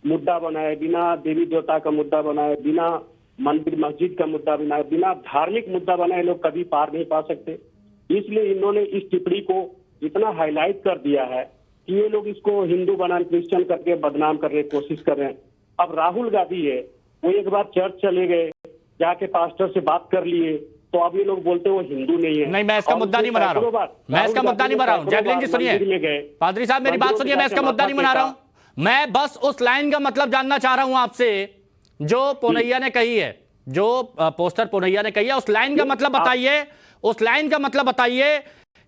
मुद्दा बनाए, बिना देवी देवता का मुद्दा बनाए, बिना मंदिर मस्जिद का मुद्दा बनाए, बिना धार्मिक मुद्दा बनाए लोग कभी पार नहीं पा सकते। इसलिए इन्होंने इस टिप्पणी को इतना हाईलाइट कर दिया है कि ये लोग इसको हिंदू बनाने, क्रिश्चियन करके बदनाम करने की कोशिश कर रहे हैं। अब राहुल गांधी है, वो एक बार चर्च चले गए, जाके पास्टर से बात कर लिए, तो अब ये लोग बोलते हैं वो हिंदू नहीं है। नहीं, मैं इसका मुद्दा नहीं बना रहा हूँ, मैं इसका मुद्दा नहीं बना रहा हूँ। जैवलिन जी सुनिए, पादरी साहब मेरी बात सुनिए, मैं इसका मुद्दा नहीं बना रहा हूँ। मैं बस उस लाइन का मतलब जानना चाह रहा हूँ आपसे जो पोनैया ने कही है, जो पोस्टर पोनैया ने कही है, उस लाइन का मतलब बताइए, उस लाइन का मतलब बताइए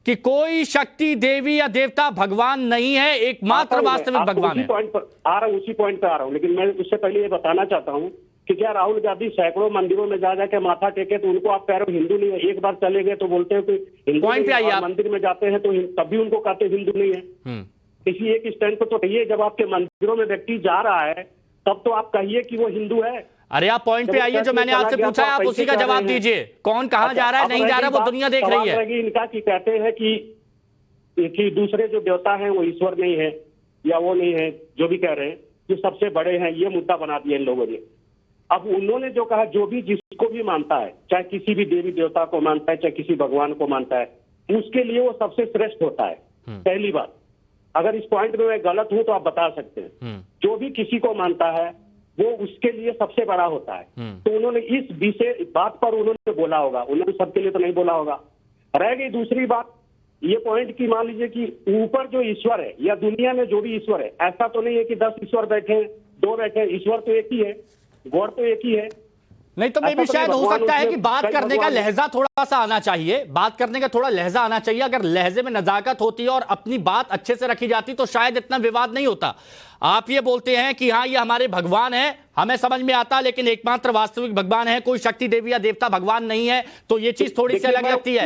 कि कोई शक्ति देवी या देवता भगवान नहीं है, एकमात्र वास्तविक भगवान है। उसी पॉइंट पर आ रहा हूँ, लेकिन मैं उससे पहले ये बताना चाहता हूँ कि क्या राहुल गांधी सैकड़ों मंदिरों में जा जाके माथा टेके तो उनको आप कह रहे हो हिंदू नहीं है? एक बार चले गए तो बोलते हैं कि हिंदू, पॉइंट पे आइए आप। मंदिर में जाते हैं तो तभी उनको कहते हिंदू नहीं है। किसी एक स्टैंड पर तो कहिए, जब आपके मंदिरों में व्यक्ति जा रहा है तब तो आप कहिए कि वो हिंदू है। अरे आप पॉइंट पे आइए, जो मैंने आपसे पूछा है आप उसी का जवाब दीजिए। कौन कहाँ जा रहा है, नहीं जा रहा है, वो दुनिया देख रही है। इनका कि कहते हैं कि दूसरे जो देवता हैं वो ईश्वर नहीं है या वो नहीं है, जो भी कह रहे हैं, जो सबसे बड़े हैं, ये मुद्दा बना दिया इन लोगों ने। अब उन्होंने जो कहा, जो भी जिसको भी मानता है, चाहे किसी भी देवी देवता को मानता है, चाहे किसी भगवान को मानता है, उसके लिए वो सबसे श्रेष्ठ होता है। पहली बात, अगर इस पॉइंट में मैं गलत हूं तो आप बता सकते हैं। जो भी किसी को मानता है वो उसके लिए सबसे बड़ा होता है। तो उन्होंने इस विषय बात पर उन्होंने बोला होगा, उन्होंने सबके लिए तो नहीं बोला होगा। रह गई दूसरी बात, ये पॉइंट की मान लीजिए कि ऊपर जो ईश्वर है या दुनिया में जो भी ईश्वर है, ऐसा तो नहीं है कि 10 ईश्वर बैठे हैं, 2 बैठे हैं, ईश्वर तो एक ही है, गॉड तो एक ही है। नहीं तो मे भी शायद हो सकता है कि बात करने का लहजा थोड़ा सा आना चाहिए, बात करने का थोड़ा लहजा आना चाहिए। अगर लहजे में नजाकत होती और अपनी बात अच्छे से रखी जाती तो शायद इतना विवाद नहीं होता। आप ये बोलते हैं कि हाँ ये हमारे भगवान है, हमें समझ में आता, लेकिन एकमात्र वास्तविक भगवान है, कोई शक्ति देवी या देवता भगवान नहीं है, तो ये चीज थोड़ी सी अलग लगती है।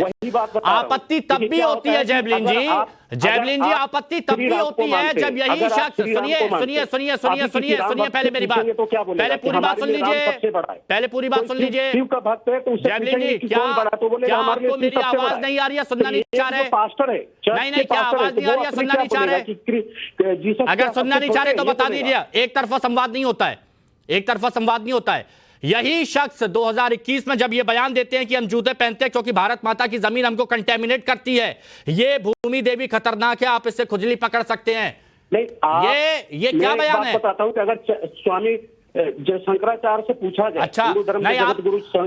आपत्ति तब भी होती है जैवलिन जी, जैवलिन जी, आपत्ति तब भी होती है जब यही शख्स, सुनिए सुनिए सुनिए सुनिए सुनिए सुनिए पहले मेरी बात, पहले पूरी बात सुन लीजिए, पहले पूरी बात सुन लीजिए। जैवलिन जी, क्या आपको मेरी आवाज नहीं आ रही है, सुनना नहीं चाह रहे? नहीं नहीं, क्या आवाज नहीं आ रही है, सुनना नहीं चाह रहे? अगर सुनना नहीं चाह रहे तो बता दीजिए। एक तरफा संवाद नहीं होता है, एक तरफा संवाद नहीं होता है। यही शख्स 2021 में जब ये बयान देते हैं कि हम जूते पहनते हैं क्योंकि भारत माता की जमीन हमको कंटेमिनेट करती है, ये भूमि देवी खतरनाक है, आप इससे खुजली पकड़ सकते हैं। नहीं, ये क्या बयान है? बताता हूं कि अगर स्वामी शंकराचार्य से पूछा जाए, अच्छा नहीं आप,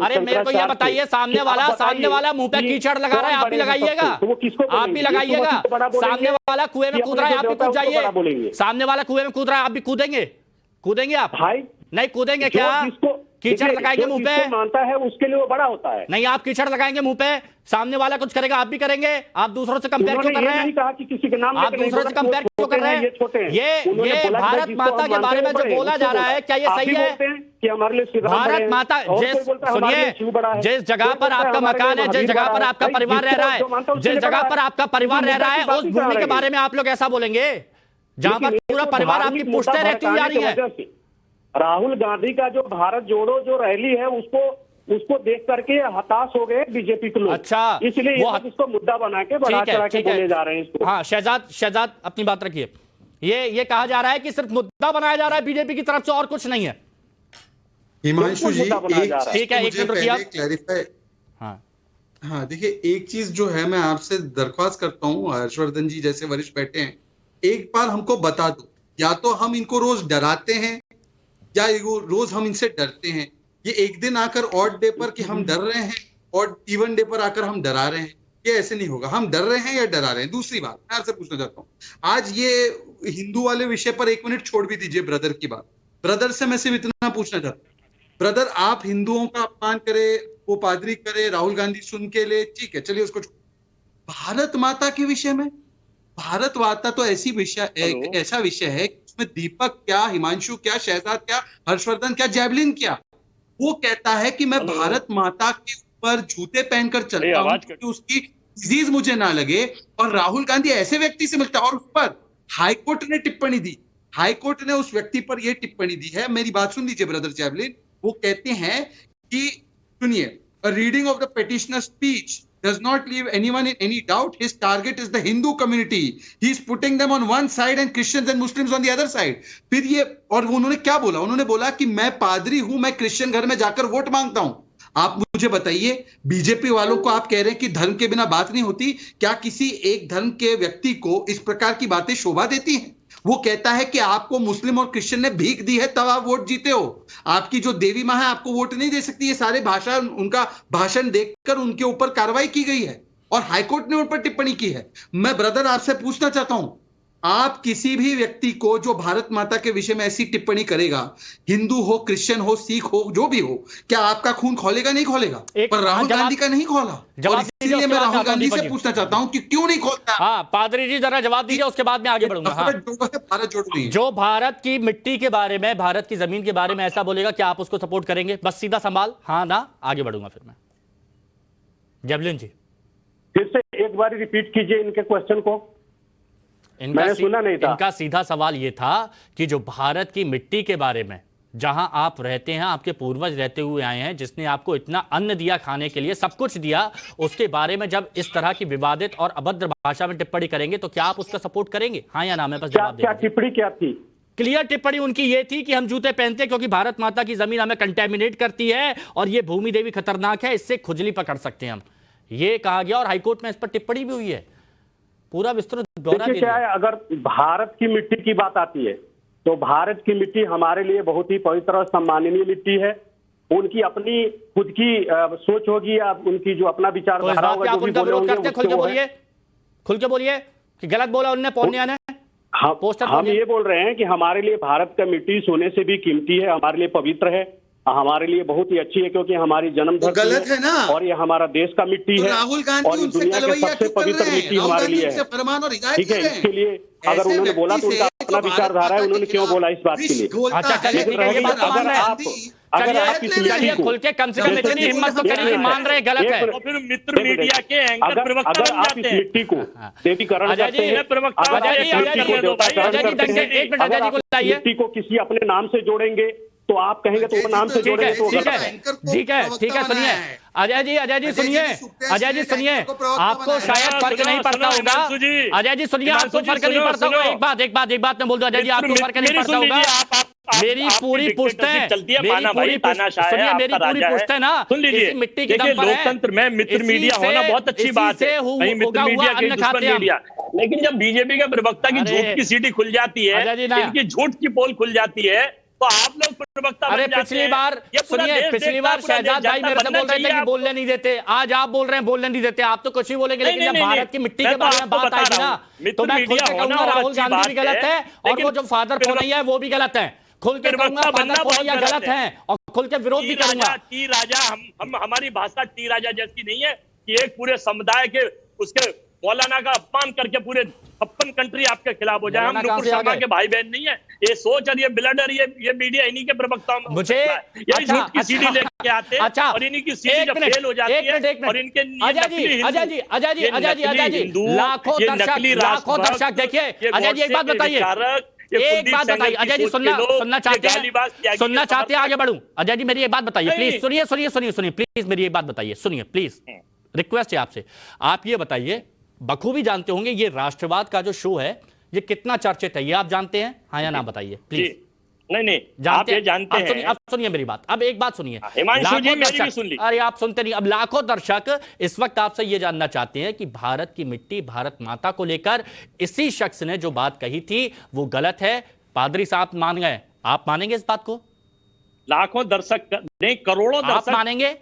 अरे मेरे को ये बताइए, सामने वाला मुंह पे कीचड़ लगा रहा है, आप भी लगाइएगा, आप भी लगाइएगा। सामने वाला कुएं में कूद रहा है, आप भी कूद जाइए। सामने वाला कुएं में कूद रहा है, आप भी कूदेंगे आप? नहीं कूदेंगे क्या? कीचड़ लगाएंगे मुंह पे? मानता है उसके लिए वो बड़ा होता है। नहीं, आप कीचड़ लगाएंगे मुंह पे, सामने वाला कुछ करेगा आप भी करेंगे। आप दूसरों से कंपेयर क्यों कर रहे हैं? कहा कि किसी के नाम आप दूसरों से कंपेयर क्यों कर रहे हैं? ये भारत माता के बारे में जो बोला जा रहा है, क्या ये सही है कि हमारे लिए भारत माता? सुनिए, जिस जगह पर आपका मकान है, जिस जगह पर आपका परिवार रह रहा है, जिस जगह पर आपका परिवार रह रहा है, उस भूमि के बारे में आप लोग ऐसा बोलेंगे जहां पर पूरा परिवार आपकी पुश्ते रहती आ रही है। राहुल गांधी का जो भारत जोड़ो जो रैली है, उसको देख करके हताश हो गए बीजेपी के लोग। अच्छा, इसलिए इसको मुद्दा बना के बढ़ा चढ़ा के बोले जा रहे हैं इसको। हाँ, शहजाद अपनी बात रखिए। ये कहा जा रहा है कि सिर्फ मुद्दा बनाया जा रहा है बीजेपी की तरफ से और कुछ नहीं है। हिमांशु जी, ठीक है, एक मिनट रुकिए। क्लैरिफाई, हाँ देखिए, एक चीज जो है मैं आपसे दरख्वास्त करता हूँ, हर्षवर्धन जी जैसे वरिष्ठ बैठे हैं, एक बार हमको बता दो, या तो हम इनको रोज डराते हैं या रोज हम इनसे डरते हैं। ये एक दिन आकर ऑड डे पर कि हम डर रहे हैं और इवन डे पर आकर हम डरा रहे हैं, ये ऐसे नहीं होगा। हम डर रहे हैं या डरा रहे हैं? दूसरी बात मैं आपसे पूछना चाहता हूँ, आज ये हिंदू वाले विषय पर 1 मिनट छोड़ भी दीजिए, ब्रदर की बात। ब्रदर से मैं सिर्फ इतना पूछना चाहता हूँ, ब्रदर आप हिंदुओं का अपमान करे, वो पादरी करे, राहुल गांधी सुन के ले, ठीक है चलिए उसको। भारत माता के विषय में, भारत माता तो ऐसी विषय, ऐसा विषय है उसमें दीपक क्या, हिमांशु क्या, शहजाद क्या, हर्षवर्धन क्या, जैवलिन क्या, वो कहता है कि मैं भारत माता के ऊपर जूते पहनकर चलता हूं कि उसकी डिजीज मुझे ना लगे। और राहुल गांधी ऐसे व्यक्ति से मिलता है और उस पर हाईकोर्ट ने टिप्पणी दी, हाईकोर्ट ने उस व्यक्ति पर यह टिप्पणी दी है। मेरी बात सुन लीजिए ब्रदर जैवलिन, वो कहते हैं कि सुनिए, a reading of the petitioner's speech does not leave anyone in any doubt. His target is the Hindu community. He is putting them on one side and Christians and Muslims on the other side. फिर ये, और उन्होंने क्या बोला? उन्होंने बोला कि मैं पादरी हूं, मैं क्रिश्चियन घर में जाकर वोट मांगता हूं। आप मुझे बताइए, बीजेपी वालों को आप कह रहे हैं कि धर्म के बिना बात नहीं होती, क्या किसी एक धर्म के व्यक्ति को इस प्रकार की बातें शोभा देती हैं? वो कहता है कि आपको मुस्लिम और क्रिश्चियन ने भीख दी है तब आप वोट जीते हो, आपकी जो देवी मां है आपको वोट नहीं दे सकती। ये सारे उनका भाषण देखकर उनके ऊपर कार्रवाई की गई है और हाईकोर्ट ने उन पर टिप्पणी की है। मैं ब्रदर आपसे पूछना चाहता हूं, आप किसी भी व्यक्ति को जो भारत माता के विषय में ऐसी टिप्पणी करेगा, हिंदू हो, क्रिश्चियन हो, सिख हो, जो भी हो, क्या आपका खून खोलेगा? नहीं खोलेगा। पर राहुल गांधी का नहीं खोला। इसलिए मैं राहुल गांधी से पूछना चाहता हूं कि क्यों नहीं खोलता? हाँ पादरी जी जरा जवाब दीजिए, उसके बाद में आगे बढ़ूंगा। हाँ। भारत जोड़ो नहीं, जो भारत की मिट्टी के बारे में, भारत की जमीन के बारे में ऐसा बोलेगा, क्या आप उसको सपोर्ट करेंगे? बस सीधा सवाल, हाँ ना, आगे बढ़ूंगा फिर मैं। जैवलिन जी फिर से एक बार रिपीट कीजिए इनके क्वेश्चन को। मैंने सुना नहीं था। इनका सीधा सवाल ये था कि जो भारत की मिट्टी के बारे में, जहां आप रहते हैं, आपके पूर्वज रहते हुए आए हैं, जिसने आपको इतना अन्न दिया खाने के लिए, सब कुछ दिया, उसके बारे में जब इस तरह की विवादित और अभद्र भाषा में टिप्पणी करेंगे तो क्या आप उसका सपोर्ट करेंगे? हाँ या ना में बस जवाब क्या दें। टिप्पणी क्या थी? क्लियर टिप्पणी उनकी ये थी कि हम जूते पहनते हैं क्योंकि भारत माता की जमीन हमें कंटेमिनेट करती है और ये भूमि देवी खतरनाक है, इससे खुजली पकड़ सकते हैं हम, ये कहा गया और हाईकोर्ट में इस पर टिप्पणी भी हुई है। पूरा विस्तृत ब्यौरा देखिए क्या है, अगर भारत की मिट्टी की बात आती है तो भारत की मिट्टी हमारे लिए बहुत ही पवित्र और सम्माननीय मिट्टी है। उनकी अपनी खुद की सोच होगी या उनकी जो अपना विचारधारा होगा, जो भी बोले होंगे, खुल के बोलिए कि गलत बोला उनने, पौन्या ने। हम ये बोल रहे हैं कि हमारे लिए भारत का मिट्टी सोने से भी कीमती है, हमारे लिए पवित्र है, हमारे लिए बहुत ही अच्छी है, क्योंकि हमारी जन्मधरती गलत है ना, और ये हमारा देश का मिट्टी है राहुल गांधी और दुनिया के सबसे पवित्र मिट्टी हमारे लिए है। ठीक है, इसके लिए अगर उन्होंने बोला तो उनका अपना विचारधारा है, उन्होंने क्यों बोला इस बात के लिए। अच्छा चलिए, अगर आप इस मिट्टी को खुल के कम से कम इतनी हिम्मत तो करिए कि मान रहे गलत है, तो फिर मित्र मीडिया के एंकर प्रवक्ता अगर बन आप जाते इस हैं। मिट्टी को देवीकरण करते हैं, मिट्टी को किसी अपने नाम से जोड़ेंगे तो आप कहेंगे तो नाम से जोड़ेंगे तो ठीक है, सुनिए अजय जी सुनिए, अजय जी सुनिए, आपको शायद फर्क नहीं पड़ता होगा। अजय जी सुनिए, आपको फर्क नहीं पड़ता होगा। एक बात मैं बोल दूं अजय जी, आपको फर्क नहीं पड़ता होगा। मेरी पूरी पुष्ट है, सुनिए मेरी पूरी पुष्ट है ना, इसी मिट्टी के दम पर है। लोकतंत्र में मित्र मीडिया होना बहुत अच्छी बात है, नहीं मित्र मीडिया के दुश्मन मीडिया। लेकिन जब बीजेपी के प्रवक्ता की झूठ की सीटी खुल जाती है, इनकी झूठ की पोल खुल जाती है, तो आप लोग प्रवक्ता बन जाते हैं। पिछली बार सुनिए, पिछली बार शहजाद भाई मेरे से बोल रहे थे कि बोलने नहीं देते, आज आप बोल रहे हैं बोलने नहीं देते। आप तो कुछ ही बोलेंगे, लेकिन जब भारत की मिट्टी के बारे में बात आएगी ना, तो मैं खुल के कहूंगा राहुल गांधी भी गलत है और वो जो फादर फोनैया है वो भी गलत है। खुल के कहूंगा फादर फोनैया गलत है और खुल के विरोध भी करूंगा। टी राजा, हम हमारी भाषा टी राजा जैसी नहीं है कि एक पूरे समुदाय के उसके मौलाना का अपमान करके पूरे 56 कंट्री आपके खिलाफ हो जाए। हम नुपुर शर्मा के भाई बहन नहीं है। ये सोच और ये ब्लडर, ये मीडिया इन्हीं के प्रवक्ता मुझे यही झूठ की सीढ़ी लेके आते हैं और इन्हीं की सीढ़ी जब फेल हो जाती है और इनके अजय जी लाखों दर्शक देखिए। अजय जी एक बात बताइए, अजय जी सुनना चाहते हैं आगे बढ़ूं। अजय जी मेरी एक बात बताइए प्लीज, सुनिए प्लीज, मेरी एक बात बताइए, सुनिए प्लीज, रिक्वेस्ट है आपसे। आप ये बताइए, बखूबी जानते होंगे ये राष्ट्रवाद का जो शो है ये कितना चर्चित है, ये आप जानते हैं, हाँ या ना बताइए प्लीज। नहीं जानते हैं। अब सुनिए मेरी बात, अब एक बात सुनिए, हिमांशु जी मेरी भी सुन ली। अरे आप सुनते नहीं। अब लाखों दर्शक इस वक्त आपसे ये जानना चाहते हैं कि भारत की मिट्टी, भारत माता को लेकर इसी शख्स ने जो बात कही थी वो गलत है, पादरी साहब मान गए, आप मानेंगे इस बात को? लाखों दर्शक नहीं, करोड़ों दर्शक आप मानेंगे?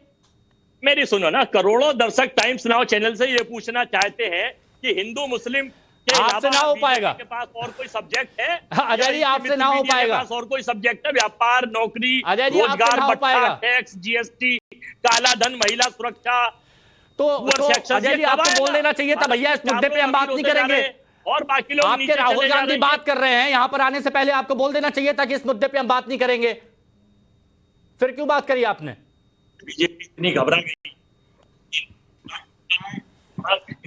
मेरी सुनो ना, करोड़ों दर्शक टाइम्स नाउ चैनल से ये पूछना चाहते हैं कि हिंदू मुस्लिम के आपसे ना हो पाएगा, के पास और कोई सब्जेक्ट है? अजय जी आपसे ना हो पाएगा, पास और कोई सब्जेक्ट है? व्यापार, नौकरी, रोजगार, भत्ता, टैक्स, जीएसटी, काला धन, महिला सुरक्षा, तो अजय जी आपको बोल देना चाहिए था भैया इस मुद्दे पे हम बात नहीं करेंगे। और बाकी लोग आपके राहुल गांधी बात कर रहे हैं यहां पर आने से पहले, आपको बोल देना चाहिए था कि इस मुद्दे पे हम बात नहीं करेंगे। फिर क्यों बात करी आपने? बीजेपी इतनी घबरा गई।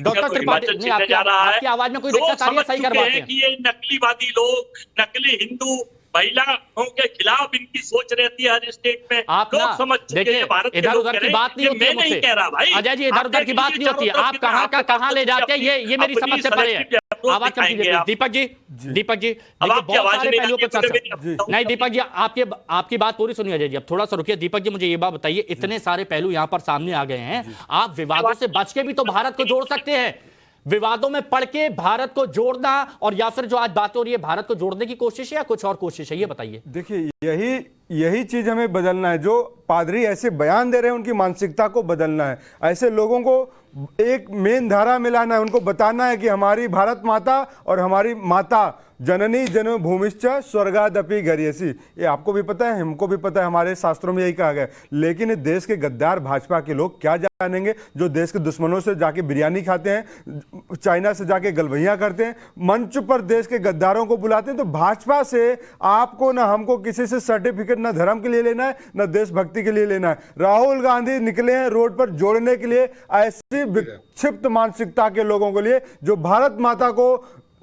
डॉक्टर त्रिपाठी, आपकी आवाज में कोई दिक्कत आ रही है, सही करवाते हैं। कि ये नकलीवादी लोग, नकली हिंदू, महिलाओं के खिलाफ इनकी सोच रहती है हर स्टेट में। आप ना समझ चुके हैं भारत के इधर लोग उधर की बात नहीं होती है मुझसे। कह रहा भाई अजय जी, इधर उधर की बात नहीं होती है, आप कहां का कहां ले जाते हैं ये मेरी समझ से परे है। आवाज कम कीजिए दीपक जी। बहुत सारे पहलुओं पर चर्चा नहीं। दीपक जी आपकी बात पूरी सुनिए। अजय जी अब थोड़ा सा रुकिए। दीपक जी मुझे ये बात बताइए, इतने सारे पहलू यहाँ पर सामने आ गए हैं, आप विवादों से बच के भी तो भारत को जोड़ सकते हैं। विवादों में पड़ के भारत को जोड़ना, और या फिर जो आज बात हो रही है भारत को जोड़ने की कोशिश है या कुछ और कोशिश है, ये बताइए। देखिए यही चीज हमें बदलना है। जो पादरी ऐसे बयान दे रहे हैं उनकी मानसिकता को बदलना है। ऐसे लोगों को एक मेन धारा में लाना है, उनको बताना है कि हमारी भारत माता और हमारी माता जननी जन्मभूमिश्च स्वर्गादपि गरीयसी। ये आपको भी पता है, हमको भी पता है, हमारे शास्त्रों में यही कहा गया। लेकिन इस देश के गद्दार भाजपा के लोग क्या जानेंगे, जो देश के दुश्मनों से जाके बिरयानी खाते हैं, चाइना से जाके गलवैयां करते हैं, मंच पर देश के गद्दारों को बुलाते हैं। तो भाजपा से आपको ना हमको किसी से सर्टिफिकेट ना धर्म के लिए लेना है ना देशभक्ति के लिए लेना है। राहुल गांधी निकले हैं रोड पर जोड़ने के लिए ऐसी विक्षिप्त मानसिकता के लोगों के लिए जो भारत माता को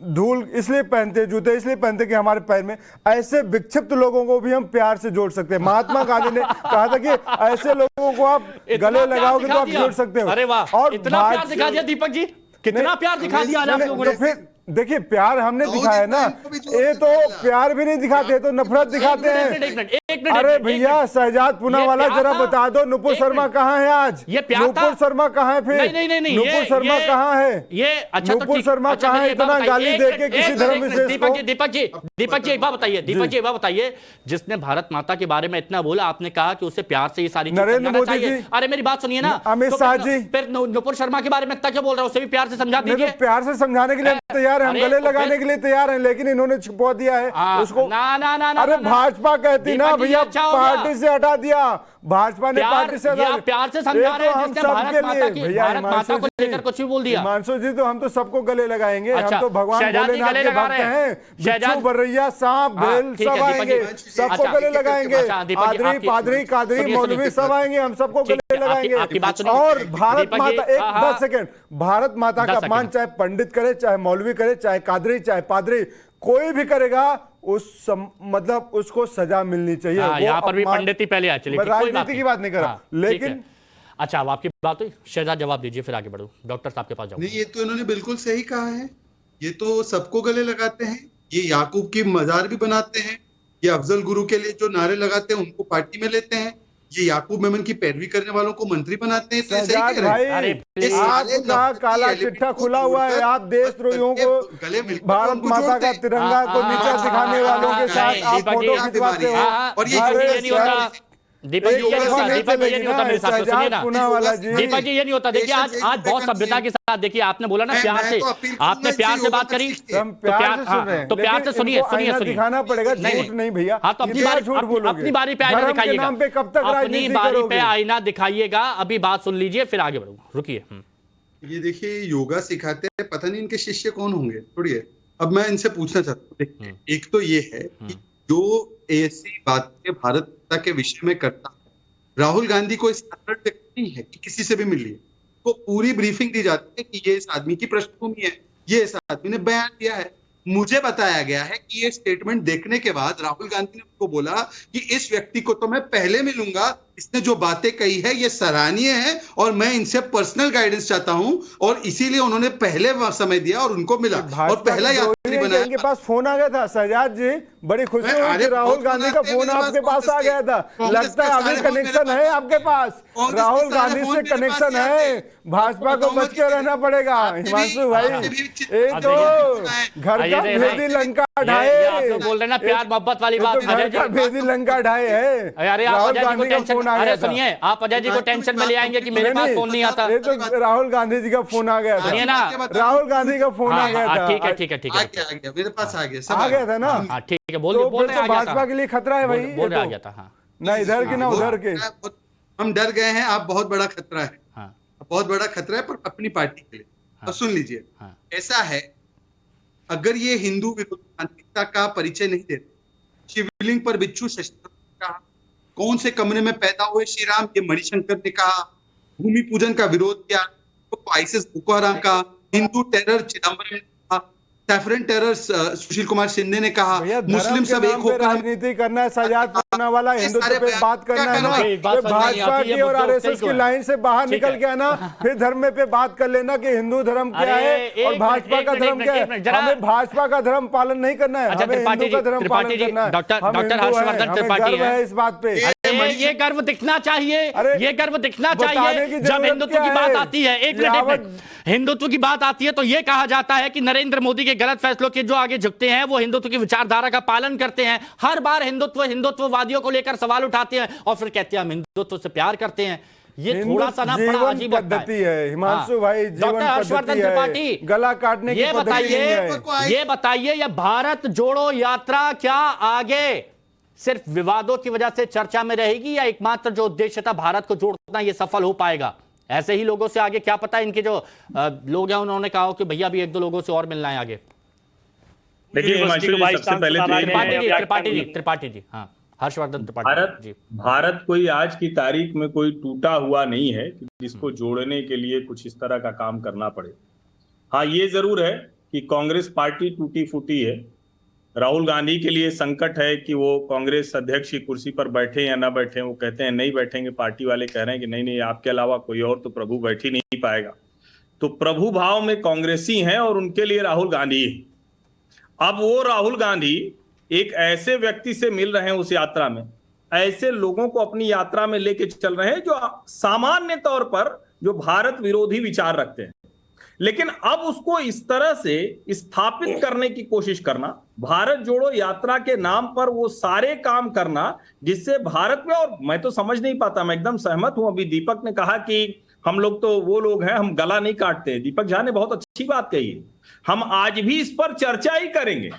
धूल इसलिए पहनते, जूते इसलिए पहनते कि हमारे पैर में, ऐसे विक्षिप्त लोगों को भी हम प्यार से जोड़ सकते हैं। महात्मा गांधी ने कहा था कि ऐसे लोगों को आप गले लगाओगे तो आप जोड़ सकते हो। अरे वाह, और इतना प्यार दिखा दिया दीपक जी, कितना प्यार दिखा दिया आप लोगों ने। फिर देखिए प्यार हमने दिखाया ना, ये तो प्यार भी नहीं दिखाते, तो नफरत दिखाते हैं। अरे भैया शहजाद पूनावाला जरा बता दो नुपुर शर्मा कहाँ है आज? नुपुर शर्मा कहाँ है? फिर नहीं, नुपुर शर्मा कहाँ है? ये अच्छा, नुपुर शर्मा कहाँ है? इतना गाली दे के किसी धर्म विशेष को। दीपक जी एक बात बताइए, जिसने भारत माता के बारे में इतना बोला, आपने कहा कि उसे प्यार से ये सारी नरेंद्र मोदी जी। अरे मेरी बात सुनिए ना, अमित शाह जी। फिर नुपुर शर्मा के बारे में इतना क्या बोल रहा है? उसे भी प्यार से समझा दीजिए। प्यार से समझाने के लिए तैयार है, हम गले लगाने के लिए तैयार हैं, लेकिन इन्होंने छुपा दिया है उसको। ना अरे भाजपा कहती ना भैया, पार्टी से हटा दिया, भाजपा ने पार्टी से हटा। प्यार से समझा रहे हैं, जिसने भारत माता को लेकर कुछ भी बोल दिया। हिमांशु जी तो हम तो सबको गले लगाएंगे, हम तो भगवान भोलेनाथ के भक्त हैं। बिच्छू, बर्रैया, सांप, भेल सब आएंगे, सबको गले लगाएंगे। पादरी, कादरी, मौलवी सब आएंगे, हम सबको गले लगाएंगे। और भारत माता, 10 सेकेंड, भारत माता का अपमान चाहे पंडित करे, चाहे मौलवी करे, चाहे कादरी, चाहे पादरी, कोई भी करेगा मतलब उसको सजा मिलनी चाहिए। यहाँ पर भी पंडित ही पहले आ, चलिए राजनीति की बात नहीं कर रहा, लेकिन अच्छा अब आपकी बात हुई, शहजाद जवाब दीजिए फिर आगे बढ़ो। डॉक्टर साहब के पास जाओ। नहीं, ये तो इन्होंने बिल्कुल सही कहा है, ये तो सबको गले लगाते हैं, ये याकूब की मजार भी बनाते हैं, ये अफजल गुरु के लिए जो नारे लगाते हैं उनको पार्टी में लेते हैं, ये याकूब मेमन की पैरवी करने वालों को मंत्री बनाते हैं। आपका काला चिट्ठा खुला हुआ है, आप देशद्रोहियों को, भारत माता का तिरंगा को नीचा दिखाने वालों के साथ आप फोटो खिंचवाते हो। और ये दीपक जी ये नहीं होता मेरे साथ, सुनिए ना दीपक जी, ये नहीं होता। देखिए आज बहुत सभ्यता के साथ, देखिए आपने बोला ना प्यार से, आपने प्यार से बात करी, तो प्यार से सुनिए दिखाना पड़ेगा, झूठ नहीं भैया। हाँ तो अपनी बारी पे आईना दिखाइएगा, अपनी बारी पे आईना दिखाइएगा। अभी बात सुन लीजिए फिर आगे बढ़ो, रुकिए। ये देखिए योगा सिखाते हैं, पता नहीं इनके शिष्य कौन होंगे, छोड़िए। अब मैं इनसे पूछना चाहता हूँ, एक तो ये है कि जो ऐसी बातें भारत के विषय में करता है, राहुल गांधी को इस नहीं है कि किसी से भी मिल लिए, तो पूरी ब्रीफिंग दी जाती है कि ये इस आदमी की पृष्ठभूमि है, ये इस आदमी ने बयान दिया है। मुझे बताया गया है कि ये स्टेटमेंट देखने के बाद राहुल गांधी ने उनको बोला कि इस व्यक्ति को तो मैं पहले मिलूंगा, इसने जो बातें कही है ये सराहनीय है और मैं इनसे पर्सनल गाइडेंस चाहता हूं, और इसीलिए उन्होंने पहले समय दिया और उनको मिला और पहला यात्री बनाया। इनके पास फोन आ गया था शहजाद जी, बड़ी खुशी हुई कि राहुल गांधी का फोन आपके पास आ गया था। लगता है अभी कनेक्शन है आपके पास, राहुल गांधी से कनेक्शन है। भाजपा को बच के रहना पड़ेगा हिमांशु भाई, एक तो घर का भेदी लंका ढाए, बोल रहे ना प्यार मोहब्बत वाली बात, भेदी लंका ढाए है। अरे राहुल गांधी को टेंशन, अरे सुनिए आप अजय जी को टेंशन में ले आएंगे कि मेरे पास फोन नहीं आता। ये तो राहुल गांधी जी का फोन आ गया था, सुनिए ना, राहुल गांधी का फोन आ गया था। ठीक है मेरे पास आ गया था ना, ठीक है बोल रहे भाजपा के लिए खतरा है भाई, बोल रहे आ गया था ना इधर के ना उधर के। हम डर गए हैं, आप बहुत बड़ा खतरा है, बहुत बड़ा खतरा है, पर अपनी पार्टी के लिए। और सुन लीजिए, ऐसा है अगर ये हिंदू विरोधात्मकता का परिचय नहीं देते, शिवलिंग पर बिच्छू शस्त्र कहा, कौन से कमरे में पैदा हुए श्री राम, ये मणिशंकर ने कहा, भूमि पूजन का विरोध किया तो आईएसआई बोको हराम का, हिंदू टेरर चिदम्बरम ने कहा, सैफरन टेरर सुशील कुमार शिंदे ने कहा, मुस्लिम सब एक होकर राजनीति करना है। शहजाद पूनावाला हिंदुत्व पे बात करना है ना, भाजपा की और आरएसएस की लाइन से बाहर निकल के आना, फिर धर्म पे बात कर लेना कि हिंदू धर्म क्या है और भाजपा का धर्म क्या है। हमें भाजपा का धर्म पालन नहीं करना है, हमें हिंदू का धर्म पालन करना है। डॉक्टर हर्षवर्धन त्रिपाठी है इस बात पे, ये गर्व दिखना चाहिए, ये गर्व दिखना चाहिए जब हिंदुत्व की बात आती है। एक मिनट, हिंदुत्व की बात आती है तो यह कहा जाता है कि नरेंद्र मोदी के गलत फैसलों के जो आगे झुकते हैं वो हिंदुत्व की विचारधारा का पालन करते हैं। हर बार हिंदुत्ववादियों को लेकर सवाल उठाते हैं और फिर कहते हैं हम हिंदुत्व से प्यार करते हैं। ये थोड़ा सा ना बड़ा अजीब पद्धति है हिमांशु भाई, डॉक्टर हर्षवर्धन त्रिपाठी गला काटने की पद्धति है। ये बताइए ये भारत जोड़ो यात्रा क्या आगे सिर्फ विवादों की वजह से चर्चा में रहेगी या एकमात्र जो उद्देश्य था भारत को जोड़ना ये सफल हो पाएगा? ऐसे ही लोगों से आगे क्या पता, इनके जो लोग हैं उन्होंने कहा कि भैया भी एक दो लोगों से और मिलना है आगे। देखिए सबसे पहले त्रिपाठी जी, हाँ हर्षवर्धन त्रिपाठी जी, भारत कोई आज की तारीख में कोई टूटा हुआ नहीं है जिसको जोड़ने के लिए कुछ इस तरह का काम करना पड़े। हाँ ये जरूर है कि कांग्रेस पार्टी टूटी फूटी है। राहुल गांधी के लिए संकट है कि वो कांग्रेस अध्यक्ष की कुर्सी पर बैठे या ना बैठे। वो कहते हैं नहीं बैठेंगे, पार्टी वाले कह रहे हैं कि नहीं नहीं, आपके अलावा कोई और तो प्रभु बैठ ही नहीं पाएगा। तो प्रभु भाव में कांग्रेसी हैं और उनके लिए राहुल गांधी है। अब वो राहुल गांधी एक ऐसे व्यक्ति से मिल रहे हैं उस यात्रा में, ऐसे लोगों को अपनी यात्रा में लेके चल रहे हैं जो सामान्य तौर पर जो भारत विरोधी विचार रखते हैं, लेकिन अब उसको इस तरह से स्थापित करने की कोशिश करना, भारत जोड़ो यात्रा के नाम पर वो सारे काम करना जिससे भारत में, और मैं तो समझ नहीं पाता, मैं एकदम सहमत हूं। अभी दीपक ने कहा कि हम लोग तो वो लोग हैं, हम गला नहीं काटते। दीपक झा ने बहुत अच्छी बात कही है। हम आज भी इस पर चर्चा ही करेंगे।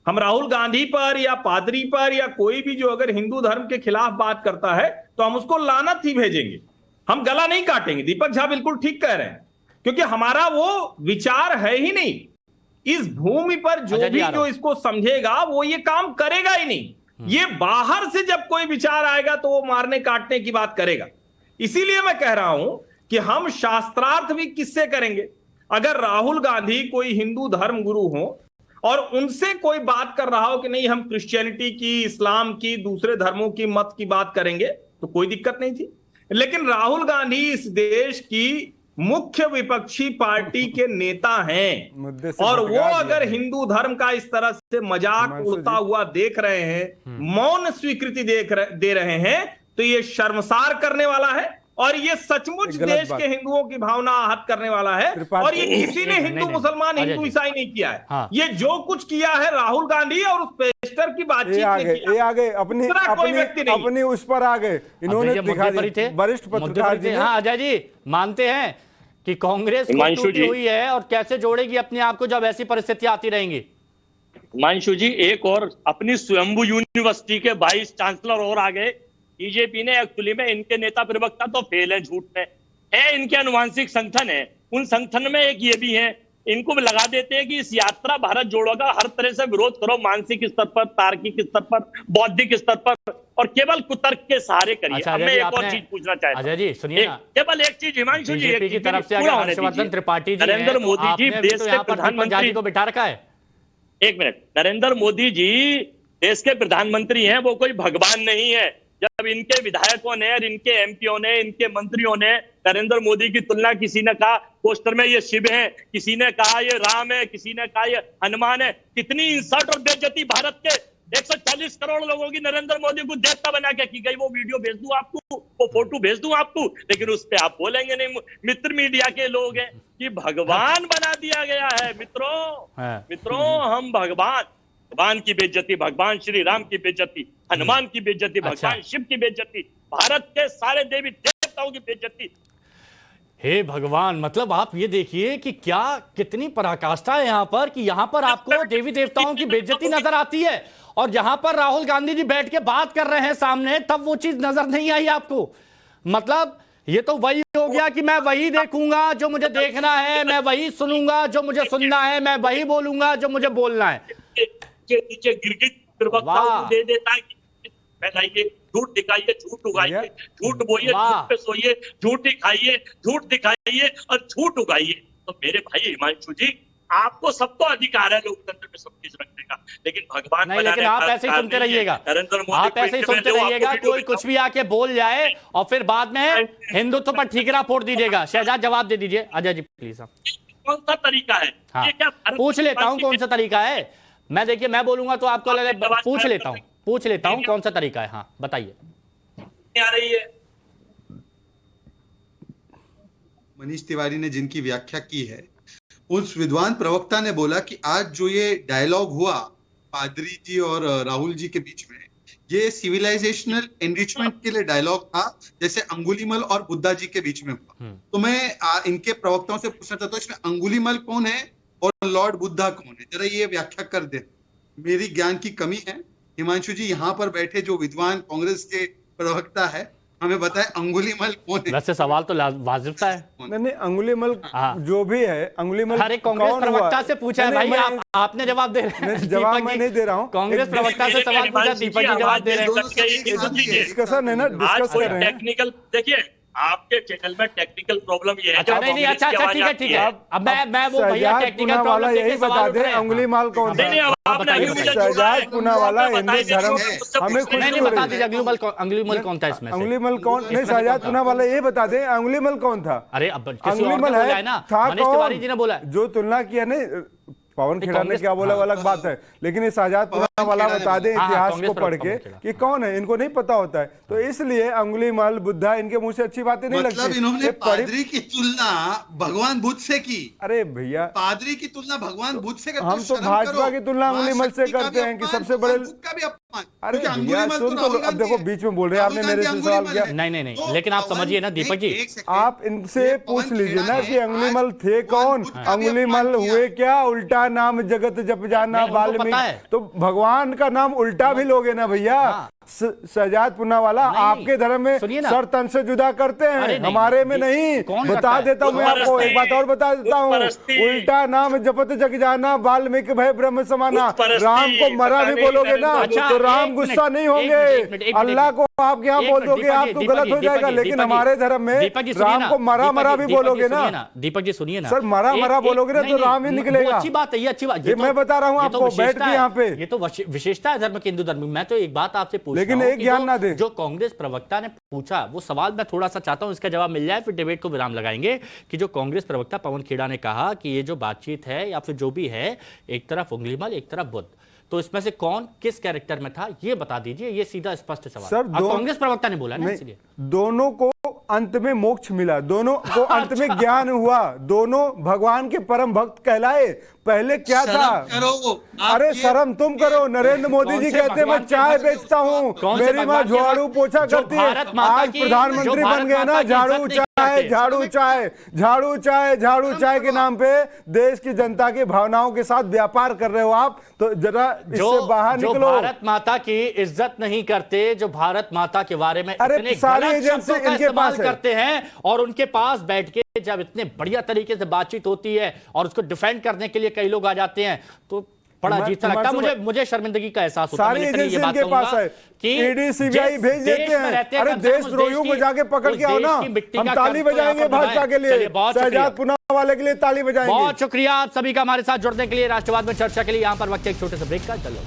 हम राहुल गांधी पर या पादरी पर या कोई भी जो अगर हिंदू धर्म के खिलाफ बात करता है तो हम उसको लानत ही भेजेंगे, हम गला नहीं काटेंगे। दीपक झा बिल्कुल ठीक कह रहे हैं, क्योंकि हमारा वो विचार है ही नहीं। इस भूमि पर जो भी जो इसको समझेगा वो ये काम करेगा ही नहीं। ये बाहर से जब कोई विचार आएगा तो वो मारने काटने की बात करेगा। इसीलिए मैं कह रहा हूं कि हम शास्त्रार्थ भी किससे करेंगे। अगर राहुल गांधी कोई हिंदू धर्म गुरु हो और उनसे कोई बात कर रहा हो कि नहीं हम क्रिश्चियनिटी की, इस्लाम की, दूसरे धर्मों की मत की बात करेंगे तो कोई दिक्कत नहीं थी। लेकिन राहुल गांधी इस देश की मुख्य विपक्षी पार्टी के नेता हैं और वो अगर हिंदू धर्म का इस तरह से मजाक उड़ता हुआ देख रहे हैं, मौन स्वीकृति दे रहे हैं, तो ये शर्मसार करने वाला है और ये सचमुच देश के हिंदुओं की भावना आहत करने वाला है। और ये किसी ने हिंदू मुसलमान, हिंदू ईसाई नहीं किया है। हाँ। ये जो कुछ किया है राहुल गांधी और उस पेस्टर की बातचीत ये आगे अपनी उस पर आ गए। इन्होंने वरिष्ठ पत्रकार जी। हाँ अजय जी, मानते हैं कि कांग्रेस टूटी हुई है और कैसे जोड़ेगी अपने आप को जब ऐसी परिस्थिति आती रहेंगी। हिमांशु जी, एक और अपनी स्वयंभू यूनिवर्सिटी के वाइस चांसलर और आ गए। बीजेपी ने एक्चुअली में इनके नेता प्रवक्ता तो फेल है, झूठ में है, इनके अनुवांशिक संगठन है, उन संगठन में एक ये भी है। इनको भी लगा देते हैं कि इस यात्रा भारत जोड़ो का हर तरह से विरोध करो, मानसिक स्तर पर, तार्किक स्तर पर, बौद्धिक स्तर पर, और केवल कुतर्क के सहारे करिए। अच्छा, मैं एक और चीज पूछना चाहता हूं। अजय जी सुनिए ना, केवल एक चीज हिमांशु जी, बीजेपी की तरफ से अगर हर्षवर्धन त्रिपाठी जी, नरेंद्र मोदी जी देश के प्रधानमंत्री को बिठा रखा है। एक मिनट, नरेंद्र मोदी जी देश के प्रधानमंत्री हैं, वो कोई भगवान नहीं है। जब इनके विधायकों ने और इनके एमपीओ ने, इनके मंत्रियों ने नरेंद्र मोदी की तुलना, किसी ने कहा पोस्टर में ये शिव है, किसी ने कहा ये राम है, किसी ने कहा ये हनुमान है। कितनी इंसल्ट और बेइज्जती भारत के 140 करोड़ लोगों की नरेंद्र मोदी को देवता बना के की गई। वो वीडियो भेज दूं आपको, वो फोटो भेज दूं आपको, लेकिन उस पे आप बोलेंगे नहीं। मित्र मीडिया के लोग हैं कि भगवान बना दिया गया है। मित्रों हम भगवान की बेइज्जती, भगवान श्री राम की बेइज्जती, हनुमान की बेइज्जती, भगवान शिव की बेइज्जती, भारत के सारे देवी देवताओं की बेइज्जती। हे भगवान, मतलब आप ये देखिए कि क्या कितनी पराकाष्ठा है यहाँ पर, कि यहाँ पर आपको देवी देवताओं की बेइज्जती नजर आती है और जहां पर राहुल गांधी जी बैठ के बात कर रहे हैं सामने, तब वो चीज नजर नहीं आई आपको। मतलब ये तो वही हो गया कि मैं वही देखूंगा जो मुझे देखना है, मैं वही सुनूंगा जो मुझे सुनना है, मैं वही बोलूंगा जो मुझे बोलना है। नीचे गिरगिट दे देता है, फैलाइए, झूठ दिखाइए, झूठ उगाइए, झूठ बोइए, झूठ पे सोइए, झूठ ही खाइए, झूठ दिखाइए और झूठ उगाइए। तो मेरे भाई हिमांशु जी, आपको सबको अधिकार है लोकतंत्र में सब चीज रखने का, लेकिन भगवान नहीं, लेकिन आप ऐसे ही सुनते रहिएगा, आप ऐसे ही सुनते रहिएगा। कोई कुछ भी आके बोल जाए और फिर बाद में हिंदुत्व पर ठीकरा फोड़ दीजिएगा। शहजाद जवाब दे दीजिए। अजय जी प्लीज। कौन सा तरीका है? हाँ, पूछ लेता हूँ कौन सा तरीका है। मैं देखिए, मैं बोलूंगा तो आपको पूछ लेता हूँ कौन सा तरीका है। हाँ बताइए। आ रही है मनीष तिवारी ने जिनकी व्याख्या की है, उस विद्वान प्रवक्ता ने बोला कि आज जो ये डायलॉग हुआ पादरी जी और राहुल जी के बीच में, ये सिविलाइजेशनल एनरिचमेंट के लिए डायलॉग था, जैसे अंगुलीमल और बुद्धा जी के बीच में हुआ। तो मैं इनके प्रवक्ताओं से पूछना चाहता हूँ, इसमें अंगुलीमल कौन है और लॉर्ड बुद्धा कौन है? जरा ये व्याख्या कर दे। मेरी ज्ञान की कमी है। हिमांशु जी यहाँ पर बैठे जो विद्वान कांग्रेस के प्रवक्ता है, हमें बताए अंगुलीमल कौन है? वैसे सवाल तो वाजिब सा है। नहीं, अंगुलीमल जो भी है, अंगुलीमल हर एक कांग्रेस प्रवक्ता से पूछा है भाई, आपने जवाब दे रहे हैं। जवाब मैं नहीं दे रहा हूँ, कांग्रेस प्रवक्ता से सवाल पूछा, दीपक जी जवाब दे रहे हैं। डिस्कशन है ना, डिस्कस कर रहे हैं। टेक्निकल देखिए, आपके चैनल में टेक्निकल प्रॉब्लम ये है। अच्छा नहीं अच्छा ठीक है अब मैं वो भैया टेक्निकल वाला प्रॉब्लम यही बता दे अंगुलीमाल कौन था? शहजाद पूनावाला हिंदू धर्म हमें खुद नहीं बता दीजिए अंगुलीमल कौन था इसमें? अंगुलीमल कौन नहीं, शहजाद पूनावाला ये बता दे अंगुलीमल कौन था? अरे अब अंगुलीमल है ना, था तिवारी जी ने बोला जो तुलना किया नहीं, पवन खेड़ा ने क्या बोला वो अलग बात है, लेकिन ये शहजाद पूनावाला बता दें इतिहास को पढ़ के कि कौन है, इनको नहीं पता होता है, तो इसलिए अंगुलीमाल बुद्धा इनके मुंह से अच्छी बातें नहीं लगती। मतलब इन्होंने पादरी की तुलना भगवान बुद्ध से की। अरे भैया पादरी की तुलना भगवान बुद्ध से करते, हम तो भाजपा की तुलना अंगुलीमल से करते हैं कि सबसे बड़े। अरे भैया सुन तो अब देखो बीच में बोल रहे हैं, आपने मेरे से सवाल किया। नहीं लेकिन आप समझिए ना दीपक जी, आप इनसे पूछ लीजिए ना कि अंगुलीमल थे कौन, अंगुलीमल हुए क्या, उल्टा नाम जगत जप जाना वाल्मीकि, तो भगवान का नाम उल्टा भी लोगे ना भैया। शहजाद पूनावाला आपके धर्म में सर तन से जुदा करते हैं, हमारे में नहीं। बता देता हूँ मैं आपको, एक बात और बता देता हूँ, उल्टा नाम जपत जग जाना वाल्मीकि भय ब्रह्म समाना। राम को मरा भी बोलोगे ना तो राम गुस्सा नहीं होंगे, अल्लाह को आप यहाँ बोल दोगे आप तो गलत हो जाएगा, लेकिन हमारे धर्म में राम को मरा भी बोलोगे ना। दीपक जी सुनिए ना, सर मरा बोलोगे ना तो राम ही निकलेगा। अच्छी बात है, ये अच्छी बात, ये मैं बता रहा हूँ आपको बैठ के यहाँ पे। ये तो विशेषता है धर्म के, हिंदू धर्म में। मैं तो एक बात आपसे पूछ लेकिन एक ज्ञान ना दे, जो कांग्रेस प्रवक्ता ने पूछा वो सवाल मैं थोड़ा सा चाहता हूं इसका जवाब मिल जाए, फिर डिबेट को विराम लगाएंगे। कि जो कांग्रेस प्रवक्ता पवन खेड़ा ने कहा कि ये जो बातचीत है या फिर जो भी है, एक तरफ अंगुलीमाल एक तरफ बुद्ध, तो इसमें से कौन किस कैरेक्टर में था ये बता दीजिए। ये सीधा स्पष्ट सवाल सर, कांग्रेस प्रवक्ता ने बोला ना, इसलिए दोनों को अंत में मोक्ष मिला, दोनों को अंत में ज्ञान हुआ, दोनों भगवान के परम भक्त कहलाए। पहले क्या था? अरे शर्म तुम करो। नरेंद्र मोदी जी कहते हैं मैं चाय बेचता हूँ, मेरी माँ झाड़ू पोछा करती है, आज प्रधानमंत्री बन गए ना, झाड़ू चाय झाड़ू चाय झाड़ू चाय झाड़ू चाय के नाम पे देश की जनता की भावनाओं के साथ व्यापार कर रहे हो आप, तो जरा इससे बाहर निकलो। जो भारत माता की इज्जत नहीं करते, जो भारत माता के बारे में अरे सारे एजेंसी इनके पास करते हैं, और उनके पास बैठ के जब इतने बढ़िया तरीके से बातचीत होती है और उसको डिफेंड करने के लिए कई लोग आ जाते हैं, तो बड़ा अजीब सा लगता है मुझे शर्मिंदगी का एहसास होता है। सारी एजेंसी इनके पास है कि ईडी सीबीआई भेज देते हैं। अरे देशद्रोहियों को जाके पकड़ के आओ ना, हम ताली बजाएंगे भाजपा के लिए, शहजाद पूनावाला के लिए ताली बजाएंगे। बहुत शुक्रिया आप सभी का हमारे साथ जुड़ने के लिए। राष्ट्रवाद में चर्चा के लिए यहाँ पर वक्त एक छोटे से ब्रेक का। चलो।